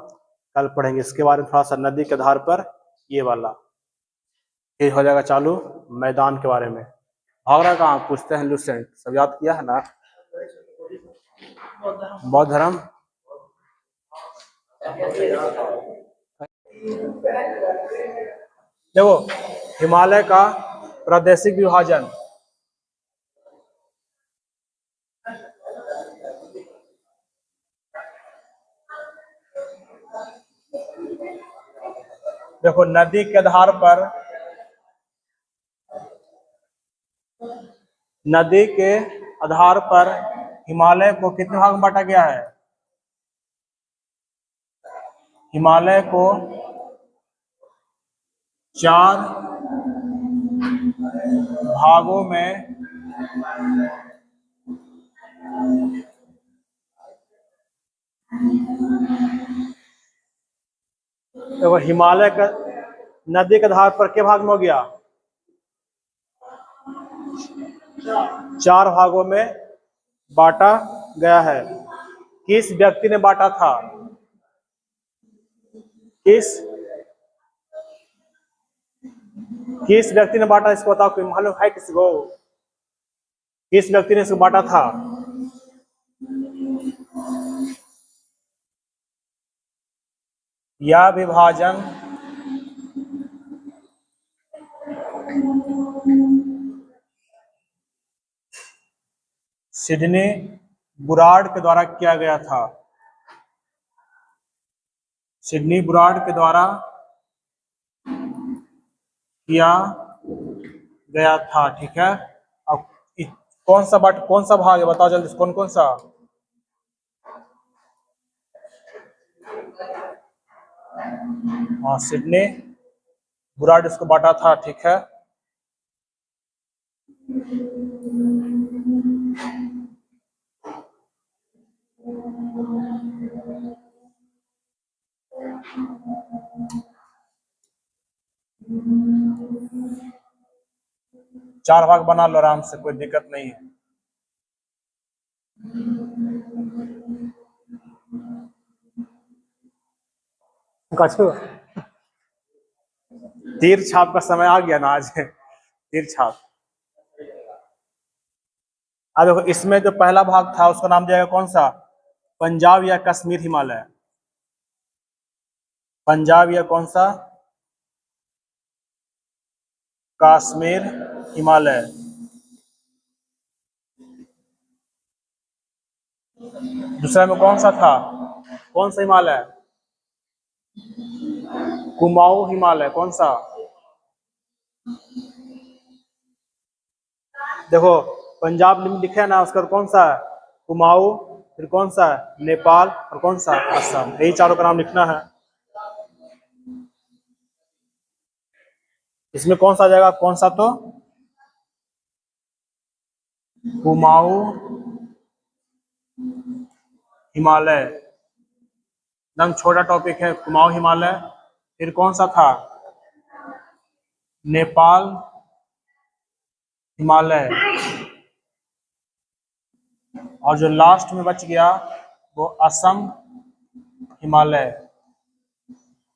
कल पढ़ेंगे इसके बारे में थोड़ा सा नदी के आधार पर ये वाला, फिर हो जाएगा चालू मैदान के बारे में। भाग रहा कहाँ, पूछते हैं लुसेंट, सब याद किया है ना। बौद्ध धर्म, देखो हिमालय का प्रादेशिक विभाजन, देखो नदी के आधार पर, नदी के आधार पर हिमालय को कितने भाग में बांटा गया है, हिमालय को 4 भागों में देखो हिमालय का नदी के आधार पर के भाग में हो गया, 4 भागों में बांटा गया है। किस व्यक्ति ने बांटा था, किस व्यक्ति ने बांटा, इसको बताओ, कोई मालूम है किसी को, किस व्यक्ति ने इसको बांटा था। यह विभाजन सिडनी बुराड़ के द्वारा किया गया था, सिडनी बुराड़ के द्वारा किया गया था, ठीक है। अब कौन सा भाग है बताओ जल्दी, कौन कौन सा, हाँ सिडनी बुराड़ इसको बांटा था, ठीक है। चार भाग बना लो आराम से, कोई दिक्कत नहीं है। तीर छाप का समय आ गया ना आज, तीर छाप। अब देखो इसमें जो पहला भाग था उसका नाम दिया कौन सा, पंजाब या कश्मीर हिमालय, पंजाब या कौन सा, कश्मीर हिमालय। दूसरा में कौन सा था, कौन सा हिमालय, कुमाऊं हिमालय, कौन सा, देखो पंजाब लिखे है ना, उसका कौन सा है कुमाऊं, फिर कौन सा है नेपाल, और कौन सा असम, यही चारों का नाम लिखना है। इसमें कौन सा आ जाएगा, कौन सा, तो कुमाऊं हिमालय, एकदम छोटा टॉपिक है, कुमाऊं हिमालय। फिर कौन सा था, नेपाल हिमालय, और जो लास्ट में बच गया वो असम हिमालय।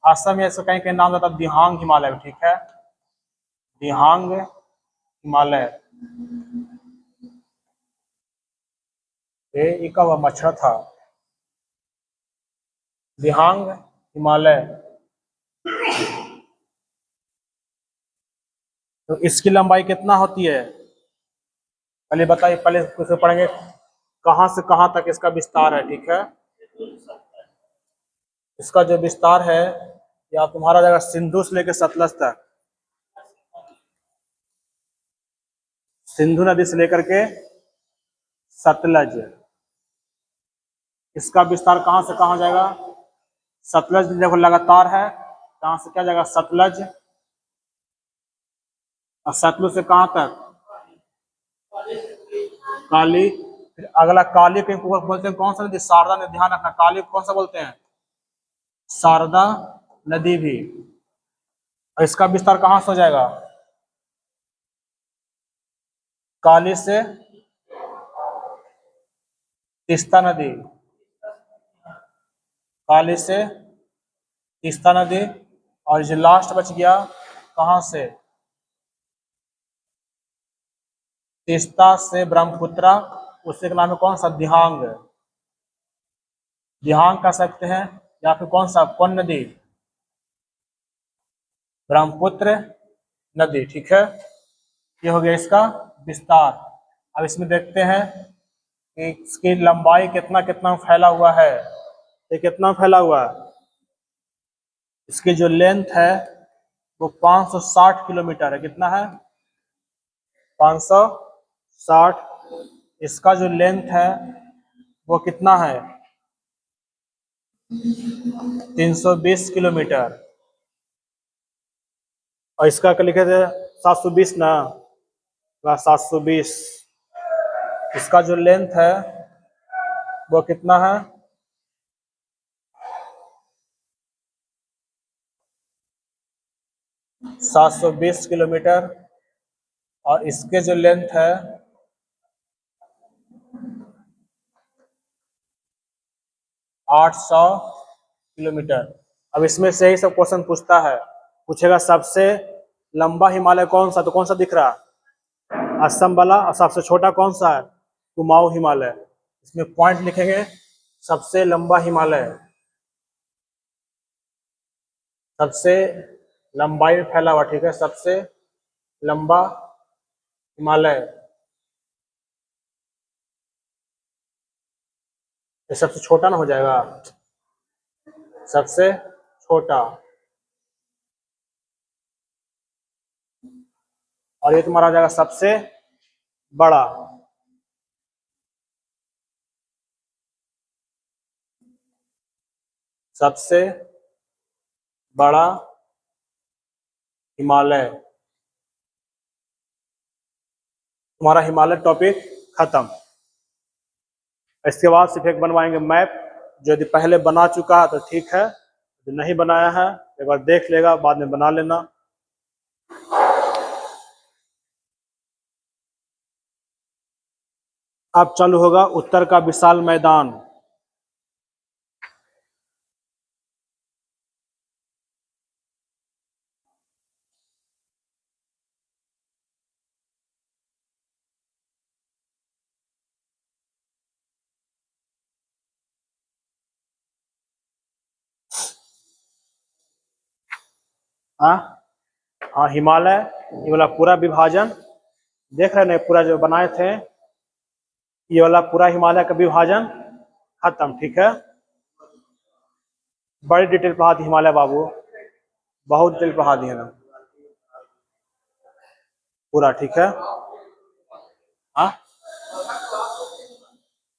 असम या इसका कहीं कहीं नाम रहता है दिहांग हिमालय, ठीक है, दिहांग हिमालय। ये का हुआ मच्छर था, दिहांग हिमालय। तो इसकी लंबाई कितना होती है, पहले बताइए, पहले कुछ पढ़ेंगे कहाँ से कहाँ तक इसका विस्तार है, ठीक है। इसका जो विस्तार है या तुम्हारा जाएगा सिंधु से लेकर सतलज तक, सिंधु नदी से लेकर के सतलज, इसका विस्तार कहाँ से कहाँ जाएगा, सतलज देखो लगातार है, कहाँ से क्या जाएगा सतलज, और सतलुज से कहाँ तक काली, फिर अगला काली के बोलते हैं कौन सा नदी, शारदा नदी, ध्यान रखना, काली को कौन सा बोलते हैं, शारदा नदी भी। और इसका विस्तार कहाँ से हो जाएगा, काली से तीस्ता नदी, काली से तीस्ता नदी, और जो लास्ट बच गया कहाँ से, तीस्ता से ब्रह्मपुत्रा, उससे का नाम है कौन सा, दिहांग, दिहांग कह सकते हैं, या फिर कौन सा, कौन नदी, ब्रह्मपुत्र नदी, ठीक है। ये हो गया इसका विस्तार। अब इसमें देखते हैं कि इसकी लंबाई कितना कितना फैला हुआ है, ये कितना फैला हुआ है, इसकी जो लेंथ है वो 560 किलोमीटर है, कितना है 560। इसका जो लेंथ है वो कितना है 320 किलोमीटर, और इसका क्या लिखे थे 720 ना, 720। इसका जो लेंथ है वो कितना है 720 किलोमीटर, और इसके जो लेंथ है 800 किलोमीटर। अब इसमें से ही सब क्वेश्चन पूछता है, पूछेगा सबसे लंबा हिमालय कौन सा, तो कौन सा दिख रहा है असम वाला, और सबसे छोटा कौन सा है कुमाऊं हिमालय। इसमें पॉइंट लिखेंगे, सबसे लंबा हिमालय, सबसे लंबाई में फैला हुआ, ठीक है, सबसे लंबा हिमालय, ये सबसे छोटा ना हो जाएगा, सबसे छोटा, और ये तुम्हारा हो जाएगा सबसे बड़ा, सबसे बड़ा हिमालय। तुम्हारा हिमालय टॉपिक खत्म। इसके बाद सिर्फ एक बनवाएंगे मैप, जो यदि पहले बना चुका है तो ठीक है, जो नहीं बनाया है एक बार देख लेगा, बाद में बना लेना। अब चालू होगा उत्तर का विशाल मैदान। हाँ हाँ, हिमालय ये वाला पूरा विभाजन देख रहे हैं, पूरा जो बनाए थे ये वाला पूरा हिमालय का विभाजन खत्म, ठीक है। बड़ी डिटेल पढ़ा दी हिमालय बाबू, बहुत डिटेल पढ़ा दिए ना पूरा, ठीक है। हाँ,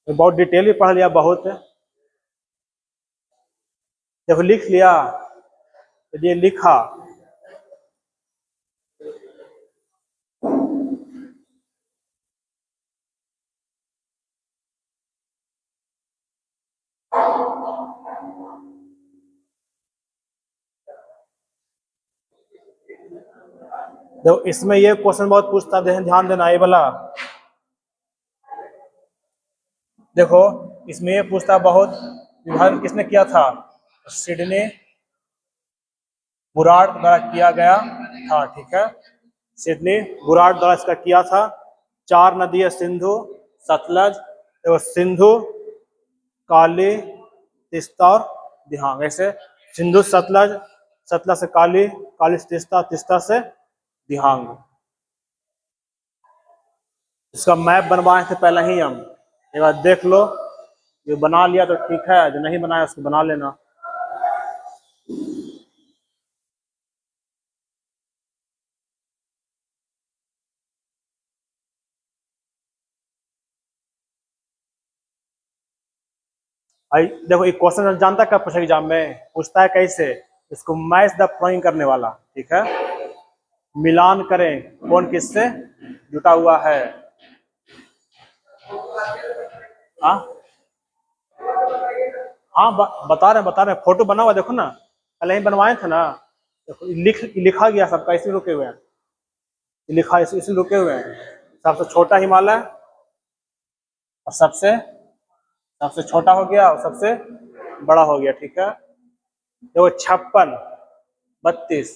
बहुत डिटेल भी पढ़ लिया, बहुत देखो लिख लिया, यदि लिखा देखो इसमें ये क्वेश्चन बहुत पूछता है, ध्यान देना ये वाला। देखो इसमें ये पूछता बहुत, विभाजन किसने किया था? सिडनी बुराड़ द्वारा किया गया था, ठीक है। सिडनी बुराड़ द्वारा इसका किया था। 4 नदी है, सिंधु, सतलज, देखो सिंधु, काली, तीस्ता और दिहांग। ऐसे सिंधु सतलज, सतलज से काली, काली से तीस्ता, तीस्ता से दिहांग। इसका मैप बनवाए थे पहले ही हम, एक बार देख लो। जो बना लिया तो ठीक है, जो नहीं बनाया उसको बना लेना। आई देखो एक क्वेश्चन जानता है कब पूछा एग्जाम में? पूछता है कैसे, इसको मैच द फॉलोइंग करने वाला, ठीक है। मिलान करें कौन किससे जुटा हुआ है। हाँ हाँ बता रहे हैं, फोटो बना हुआ देखो ना, पहले ही बनवाए थे ना। देखो लिखा गया सबका, इसी रुके हुए हैं, लिखा इसी रुके हुए हैं। सबसे छोटा हिमालय और सबसे सबसे छोटा हो गया और सबसे बड़ा हो गया, ठीक है। देखो 56, 32,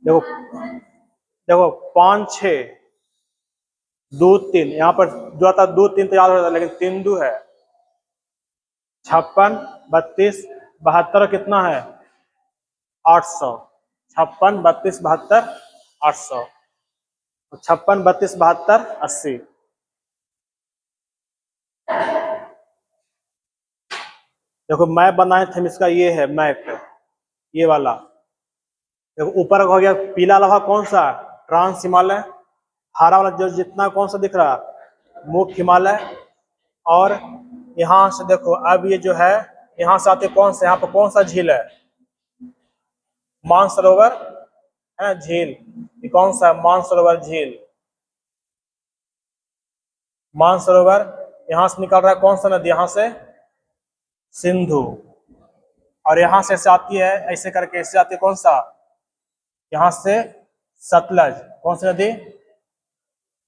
देखो देखो 5, 6, 2, 3, यहाँ पर जो आता 2, 3 तो याद हो जाता है, लेकिन 3 2 है। 56, 32, 72 कितना है? 800। 56, 32, 72, 800। 56, 32, 72, 80। देखो मैप बनाए थे हम इसका, ये है मैप, ये वाला। देखो ऊपर हो गया पीला वाला कौन सा? ट्रांस हिमालय। हरा वाला जो जितना कौन सा दिख रहा? मुख्य हिमालय। और यहाँ से देखो अब ये जो है, यहाँ से आते कौन सा, यहाँ पर कौन सा झील है? मानसरोवर है झील। ये कौन सा है? मानसरोवर झील। मानसरोवर यहाँ से निकल रहा है कौन सा नदी? यहाँ से सिंधु। और यहाँ से ऐसे आती है, ऐसे करके ऐसे आती है कौन सा? यहाँ से सतलज। कौन सी नदी?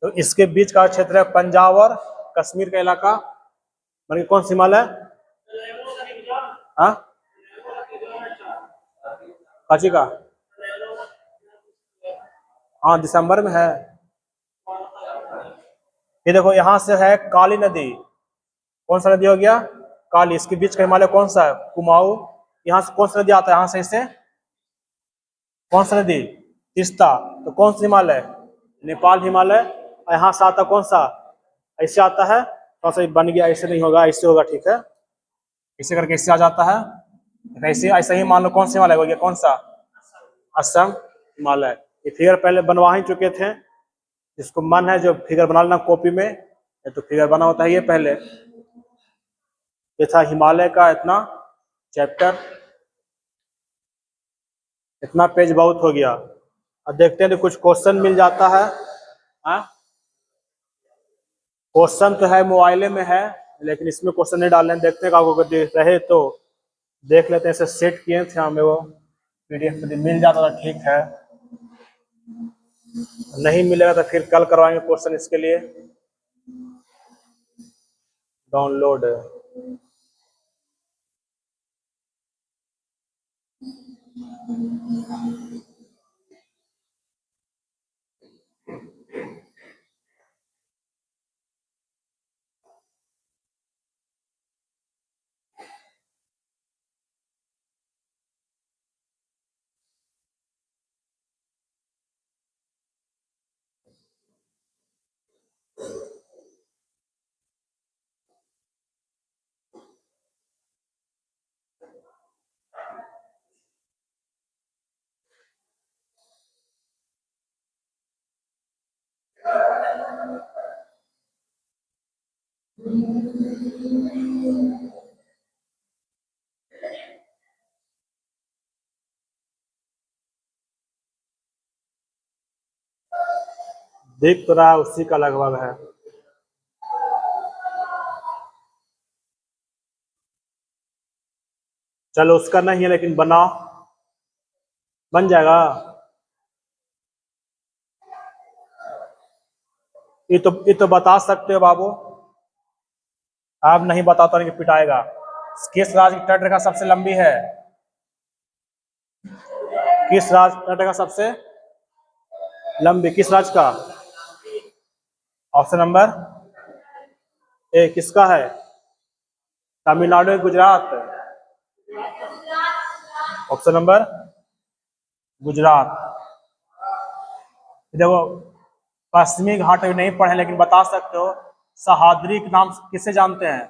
तो इसके बीच का क्षेत्र है पंजाब और कश्मीर का इलाका। मतलब कौन सी हिमालय? हाँ काची का? हाँ दिसंबर में है। ये देखो यहाँ से है काली नदी। कौन सा नदी हो गया? काली। इसके बीच का हिमालय कौन सा है? कुमाऊं। यहाँ से कौन सा नदी आता है? यहाँ से इसे कौन सा नदी? तीस्ता। तो कौन सा हिमालय? नेपाल हिमालय। और यहाँ से आता कौन सा? ऐसे आता है, कौन सा बन गया? ऐसे नहीं होगा, ऐसे होगा, ठीक है। ऐसे करके इससे आ जाता है, ऐसे ऐसे ही मान लो कौन सा हिमालय हो गया? कौन सा? असम हिमालय। ये फिगर पहले बनवा ही चुके थे, जिसको मन है जो फिगर बना लेना कॉपी में। तो फिगर बना होता है ये पहले। ये था हिमालय का इतना चैप्टर, इतना पेज बहुत हो गया। अब देखते हैं तो कुछ क्वेश्चन मिल जाता है। हाँ क्वेश्चन तो है मोबाइल में है, लेकिन इसमें क्वेश्चन नहीं डालने, देखते हैं आपको रहे तो देख लेते हैं। ऐसे सेट किए थे हमें, वो पीडीएफ में मिल जाता था ठीक है, नहीं मिलेगा तो फिर कल करवाएंगे क्वेश्चन इसके लिए डाउनलोड। देख तो रहा उसी का लगभग है। चलो उसका नहीं है, लेकिन बनाओ, बन जाएगा। ये तो बता सकते हो बाबू। आप नहीं बताता नहीं पिटाएगा। किस राज्य की तटरेखा सबसे लंबी है? किस राज्य तटरेखा सबसे लंबी, किस राज्य का? ऑप्शन नंबर ए किसका है? तमिलनाडु या गुजरात? Option number Gujarat. देखो पश्चिमी घाट अभी नहीं पढ़े लेकिन बता सकते हो, सह्याद्री के नाम से किसे जानते हैं?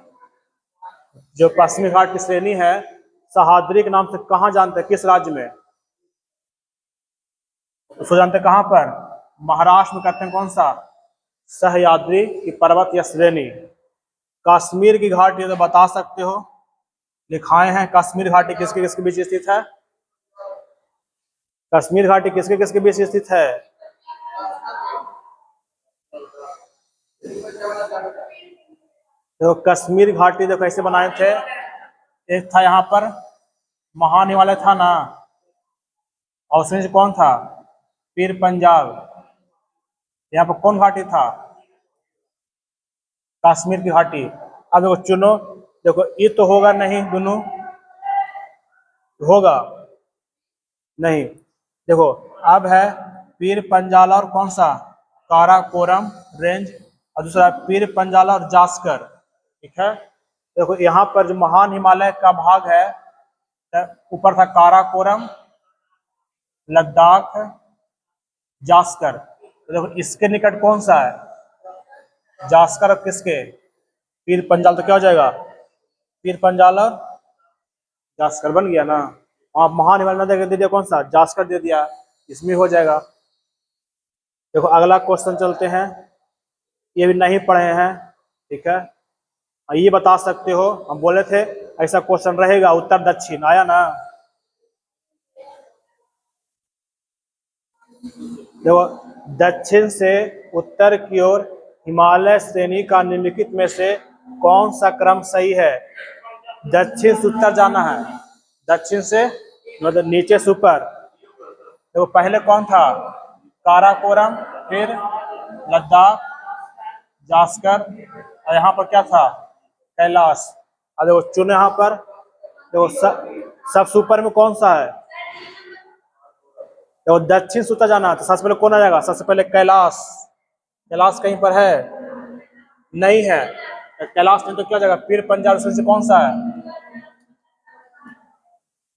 जो पश्चिमी घाट की श्रेणी है सह्याद्री के नाम से कहाँ जानते हैं, किस राज्य में? उसको जानते हैं कहाँ पर? महाराष्ट्र में करते हैं। कौन सा? सह्याद्री की पर्वत या श्रेणी। कश्मीर की घाटी तो बता सकते हो, लिखाए हैं। कश्मीर घाटी किसके किसके बीच स्थित है? कश्मीर घाटी किसके किसके बीच स्थित है? देखो कश्मीर घाटी देखो कैसे बनाए थे। एक था यहाँ पर महान हिमालय था ना, और उसमें से कौन था? पीर पंजाल। यहाँ पर कौन घाटी था? कश्मीर की घाटी। अब देखो चुनो, देखो ये तो होगा नहीं, दोनों होगा नहीं। देखो अब है पीर पंजाल और कौन सा? काराकोरम रेंज, और दूसरा है पीर पंजाल और जास्कर। ठीक है, देखो यहाँ पर जो महान हिमालय का भाग है, ऊपर था काराकोरम, लद्दाख, जास्कर। तो देखो इसके निकट कौन सा है? जास्कर। और किसके? पीर पंजाल। तो क्या हो जाएगा? पीर पंजाल और जास्कर बन गया ना। आप महान हिमालय नदी दे दिया, कौन सा? जास्कर दे दिया, इसमें हो जाएगा। देखो अगला क्वेश्चन चलते हैं, ये भी नहीं पढ़े हैं। ठीक है, ये बता सकते हो, हम बोले थे ऐसा क्वेश्चन रहेगा, उत्तर दक्षिण आया ना। देखो दक्षिण से उत्तर की ओर हिमालय श्रेणी का निम्नलिखित में से कौन सा क्रम सही है? दक्षिण से उत्तर जाना है, दक्षिण से मतलब नीचे से ऊपर। देखो पहले कौन था? काराकोरम, फिर लद्दाख, जास्कर, और यहाँ पर क्या था? कैलाश। और देखो चुने यहाँ पर, देखो सबसे ऊपर में कौन सा है? देखो दक्षिण से उत्तर जाना है तो सबसे पहले कौन आ जाएगा? सबसे पहले कैलाश। कैलाश कहीं पर है? नहीं है। कैलाश नहीं तो क्या जाएगा? पीर पंजाल। से कौन सा है?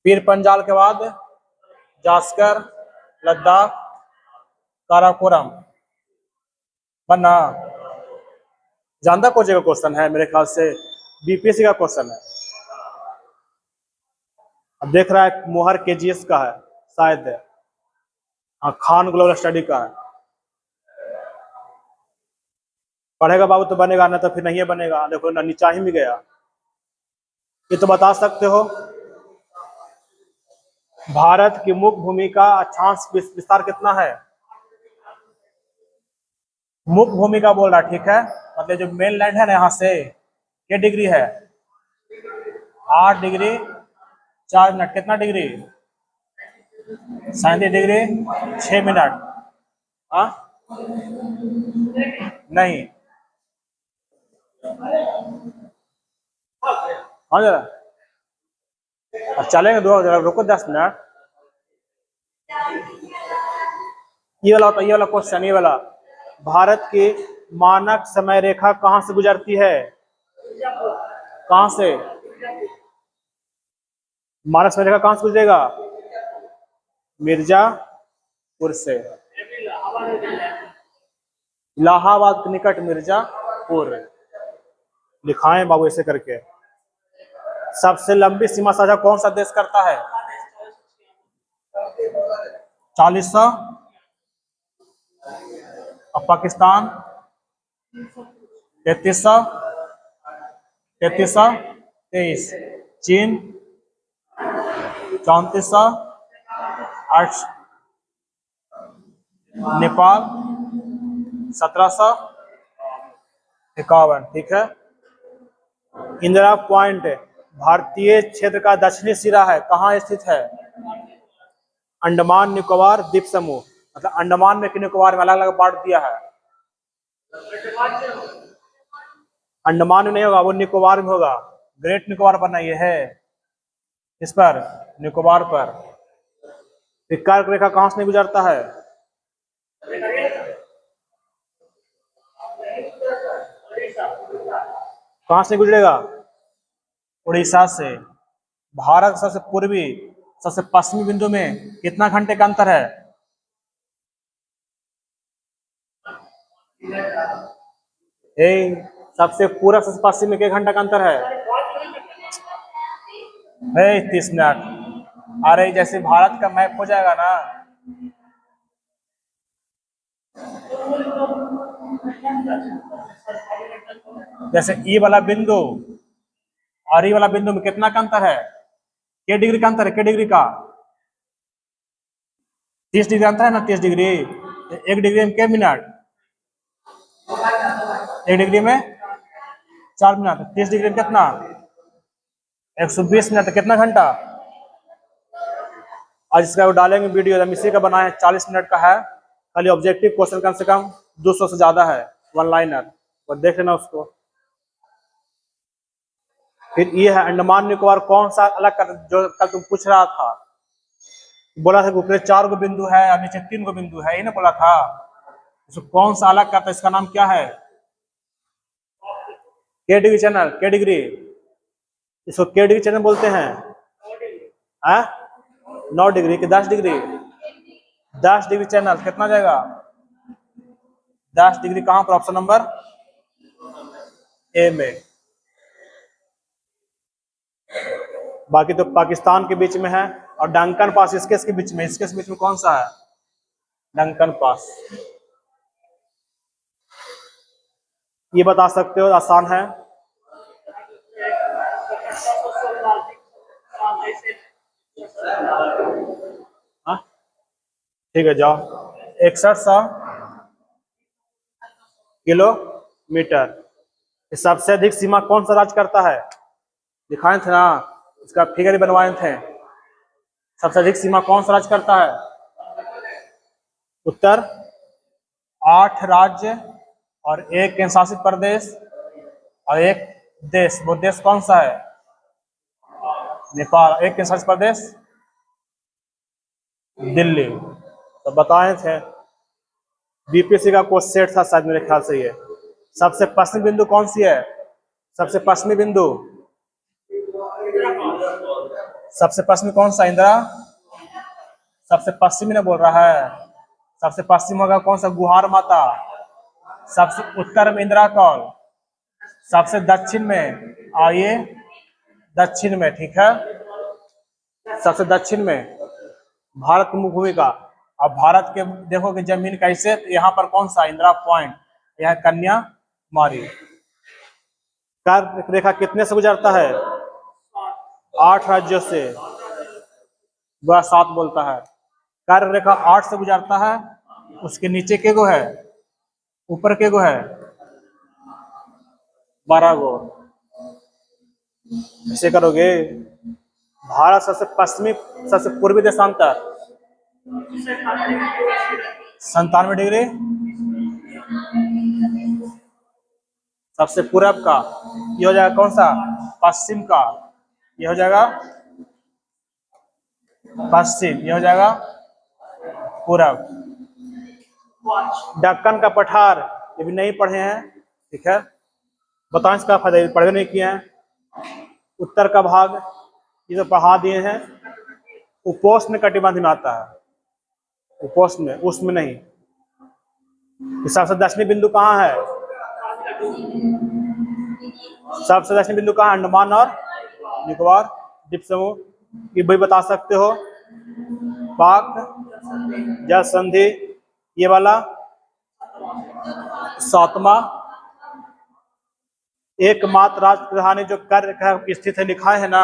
पीर पंजाल के बाद जास्कर, लद्दाख, काराकोरम बना। जानता कौन जगह क्वेश्चन है? मेरे ख्याल से बीपीएससी का क्वेश्चन है। अब देख रहा है मोहर केजीएस का है शायद, हाँ खान ग्लोबल स्टडी का है। पढ़ेगा बाबू तो बनेगा, ना तो फिर नहीं बनेगा। देखो ना नीचा ही में गया। ये तो बता सकते हो, भारत की मुख्य भूमि का अक्षांश विस्तार कितना है? मुख्य भूमि का बोल रहा, ठीक है, मतलब जो मेन लैंड है ना यहाँ से, क्या डिग्री है? 8 डिग्री 4 मिनट। कितना डिग्री? 37 degree 6 minute. हाँ नहीं, हाँ जरा अब चलेंगे, दो जरा रुको 10 मिनट। ये वाला होता, ये वाला क्वेश्चन, ये वाला, भारत की मानक समय रेखा कहाँ से गुजरती है? कहाँ से मानक समय रेखा कहाँ से गुजरेगा? मिर्जापुर से। इलाहाबाद के निकट मिर्जापुर। लिखाएं बाबू ऐसे करके। सबसे लंबी सीमा साझा कौन सा देश करता है? 4000, और पाकिस्तान 3300, 3323, चीन 3400, 8, नेपाल 1751। ठीक है, इंदिरा पॉइंट भारतीय क्षेत्र का दक्षिणी सिरा है, कहाँ स्थित है? अंडमान निकोबार द्वीप समूह, मतलब अंडमान में निकोबार में अलग अलग बांट दिया है। अंडमान में नहीं होगा, वो निकोबार में होगा। ग्रेट निकोबार पर नहीं है, इस पर निकोबार पर। कर्क रेखा कहां से नहीं गुजरता है? कहां से गुजरेगा? उड़ीसा से। भारत सबसे पूर्वी सबसे पश्चिमी बिंदु में कितना घंटे का अंतर है? सबसे पूरब सबसे पश्चिम में कितने घंटा का अंतर है? 30 मिनट। अरे जैसे भारत का मैप हो जाएगा ना, जैसे ई वाला बिंदु और ई वाला बिंदु में कितना का अंतर है? के डिग्री का अंतर है? के डिग्री का 30 डिग्री अंतर है ना, 30 डिग्री। 1 डिग्री में के मिनट? 1 डिग्री में 4 मिनट। 30 डिग्री में कितना? 120 मिनट। कितना घंटा? आज इसका वो डालेंगे वीडियो, हम इसी का बनाए हैं, 40 मिनट का है। खाली ऑब्जेक्टिव क्वेश्चन कम से कम 200 से ज्यादा है, वन लाइनर, और देख लेना उसको। फिर ये है अंडमान निकोबार, कौन सा अलग कर, जो कल तुम पूछ रहा था, बोला था कि ऊपर 4 गो बिंदु है और नीचे 3 गो बिंदु है, ये ना बोला था। इसको कौन सा अलग करता है, इसका नाम क्या है? के डिग्री चैनल। के डिग्री, इसको के डिग्री चैनल बोलते हैं। 9 डिग्री कि 10 डिग्री? 10 degree channel. कितना जाएगा? 10 डिग्री कहां पर? ऑप्शन नंबर ए में। बाकी तो पाकिस्तान के बीच में है। और डंकन पास इसके बीच में, इसके बीच में कौन सा है? Duncan pass. ये बता सकते हो, आसान है। ठीक है, जाओ। 6100 किलोमीटर। सबसे अधिक सीमा कौन सा राज्य करता है? दिखाए थे ना, इसका फिगर ही बनवाए थे। सबसे अधिक सीमा कौन सा राज्य करता है? उत्तर 8 राज्य और 1 केंद्र शासित प्रदेश और 1 देश। वो देश कौन सा है? नेपाल। 1 केंद्र शासित प्रदेश दिल्ली। तो बताए थे, बीपीएससी का कोर्स सेट था शायद, मेरे ख्याल से। ये सबसे पश्चिमी बिंदु कौन सी है? सबसे पश्चिमी बिंदु, सबसे पश्चिमी कौन सा? इंदिरा। सबसे पश्चिमी ने बोल रहा है। सबसे पश्चिम होगा कौन सा? गुहार माता। सबसे उत्तर में इंदिरा कॉल। सबसे दक्षिण में आइए, दक्षिण में, ठीक है, सबसे दक्षिण में भारत की भूमिका। अब भारत के देखोगे जमीन कैसे, तो यहाँ पर कौन सा? इंदिरा पॉइंट। यह कन्याकुमारी। कर्क रेखा कितने से गुजरता है? 8 राज्यों से। वह 7 बोलता है। कर्क रेखा 8 से गुजरता है। उसके नीचे के गो है? ऊपर के गो है? 12 गो। ऐसे करोगे। भारत सबसे पश्चिमी, सबसे पूर्वी देशांतर 97 डिग्री। सबसे पूरब का ये हो जाएगा कौन सा? पश्चिम का। ये हो जाएगा पश्चिम, ये हो जाएगा पूरब। दक्कन का पठार, ये भी नहीं पढ़े हैं, ठीक है, बताएं इसका फायदा, पढ़े नहीं किए हैं। उत्तर का भाग ये तो पढ़ा दिए हैं। उपोष्ण कटिबंध में आता है, उपोष्ण में, उसमें नहीं। सबसे दक्षिणी बिंदु कहाँ है? सबसे दक्षिणी बिंदु कहाँ? अंडमान और निकोबार द्वीप समूह। ये भी बता सकते हो। पाक जल संधि, ये वाला 7वां। एकमात्र राजधानी जो कर्क स्थित है, लिखा है ना,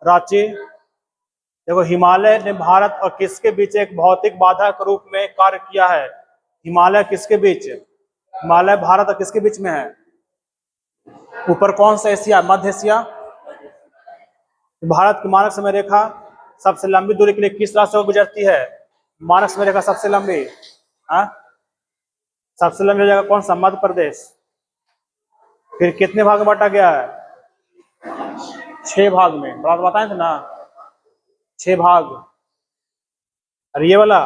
रांची। देखो, हिमालय ने भारत और किसके बीच एक भौतिक बाधा के रूप में कार्य किया है? हिमालय किसके बीच? हिमालय भारत और किसके बीच में है? ऊपर कौन सा एशिया? मध्य एशिया। भारत की मानक समय रेखा सबसे लंबी दूरी के लिए किस राष्ट्र से गुजरती है? मानक समय रेखा सबसे लंबी, सबसे लंबी जगह कौन सा? मध्य प्रदेश। फिर कितने भाग में बांटा गया है? 6 भाग में। बात बताए थे ना, 6 भाग। और ये वाला,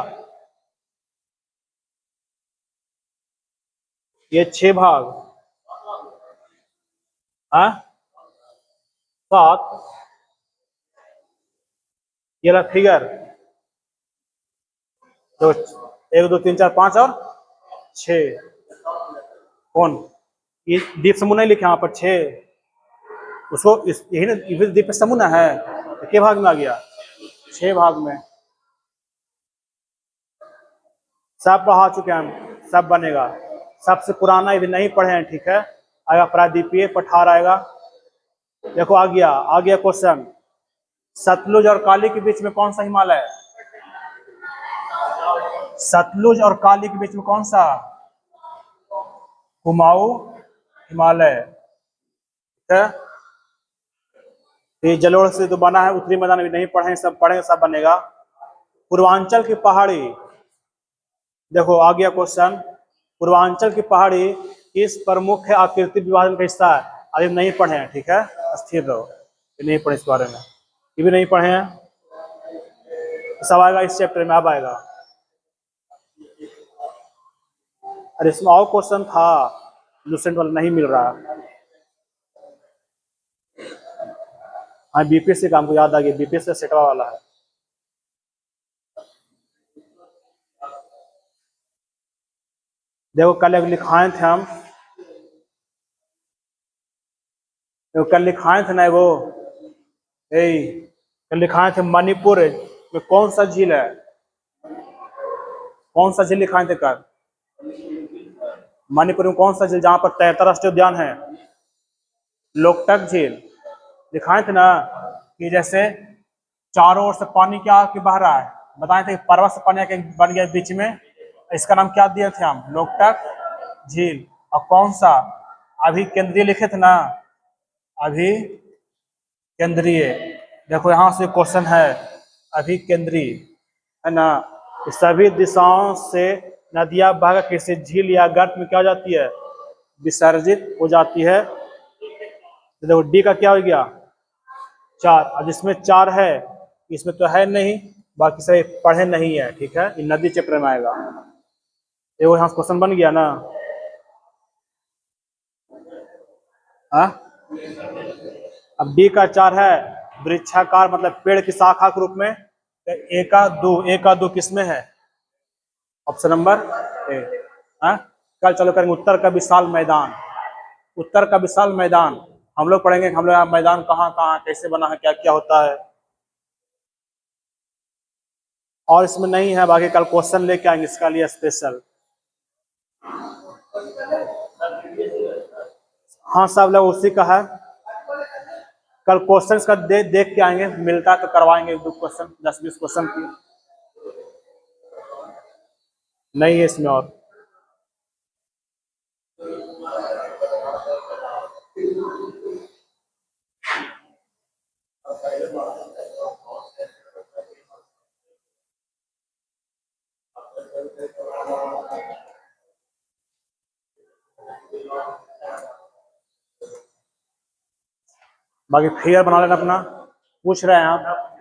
ये 6 भाग, हाँ 7। ये वाला फिगर तो 1 2 3 4 5 और 6। कौन? ये द्वीप समूह नहीं लिखे वहां पर 6, उसको यही ना द्वीप समूह ना है, तो के भाग में आ गया? 6 भाग में। सब पढ़ा चुके हैं हम, सब बनेगा। सबसे पुराना ये भी नहीं पढ़े हैं, ठीक है। आएगा प्रायद्वीपीय पठार आएगा। देखो आ गया क्वेश्चन। सतलुज और काली के बीच में कौन सा हिमालय है? सतलुज और काली के बीच में कौन सा? कुमाऊं हिमालय, ठीक है। ये जलोढ़ से तो बना है, उत्तरी मैदान भी नहीं पढ़े, सब पढ़ेंगे, सब बनेगा। पूर्वांचल की पहाड़ी, देखो आ गया क्वेश्चन। पूर्वांचल की पहाड़ी किस प्रमुख आकृति विभाजन का हिस्सा है? अभी नहीं पढ़े हैं, ठीक है, स्थिर रहो। ये नहीं पढ़े इस बारे में, ये भी नहीं पढ़े हैं, सब आएगा इस चैप्टर में, अब आएगा। अरे इसमें और क्वेश्चन था, लूसेंट वाला नहीं मिल रहा। हाँ बीपीएससी का हमको याद आ गया, बीपीएससी सेटवा वाला है। देखो कल एक लिखाए थे हम, देखो कल लिखाए थे ना वो, कल लिखाए थे मणिपुर में कौन सा झील है? कौन सा झील लिखाए थे कल? मणिपुर में कौन सा झील जहां पर 73 राष्ट्रीय उद्यान है? लोकटक झील। दिखाए थे ना कि जैसे चारों ओर से पानी क्या के बह रहा है, बताए थे पर्वत से पानी के बन गया बीच में, इसका नाम क्या दिए थे हम? लोकटक झील। और कौन सा? अभी केंद्रीय लिखे थे ना, अभी केंद्रीय। देखो यहाँ से क्वेश्चन है, अभी केंद्रीय है ना। सभी दिशाओं से नदियां बह किसी झील या गर्त में क्या हो जाती है? विसर्जित हो जाती है। तो देखो डी का क्या हो गया? 4। अब जिसमें 4 है, इसमें तो है नहीं, बाकी सभी पढ़े नहीं है, ठीक है। ये नदी चैप्टर में आएगा। देखो यहाँ क्वेश्चन बन गया ना, हाँ। अब डी का 4 है, वृक्षाकार मतलब पेड़ की शाखा के रूप में। एक दो किस में है? Option number A. हाँ कल चलो करेंगे उत्तर का विशाल मैदान। उत्तर का विशाल मैदान हम लोग पढ़ेंगे, हम लोग मैदान कहाँ कहाँ कैसे बना है, क्या क्या होता है। और इसमें नहीं है, बाकी कल क्वेश्चन लेके आएंगे इसका लिए स्पेशल। हाँ सब लोग उसी का है, कल क्वेश्चन का देख के आएंगे, मिलता तो करवाएंगे 2 क्वेश्चन, 10-20 क्वेश्चन की। नहीं है इसमें और। बाकी फिगर बना लेना अपना, पूछ रहे हैं आप।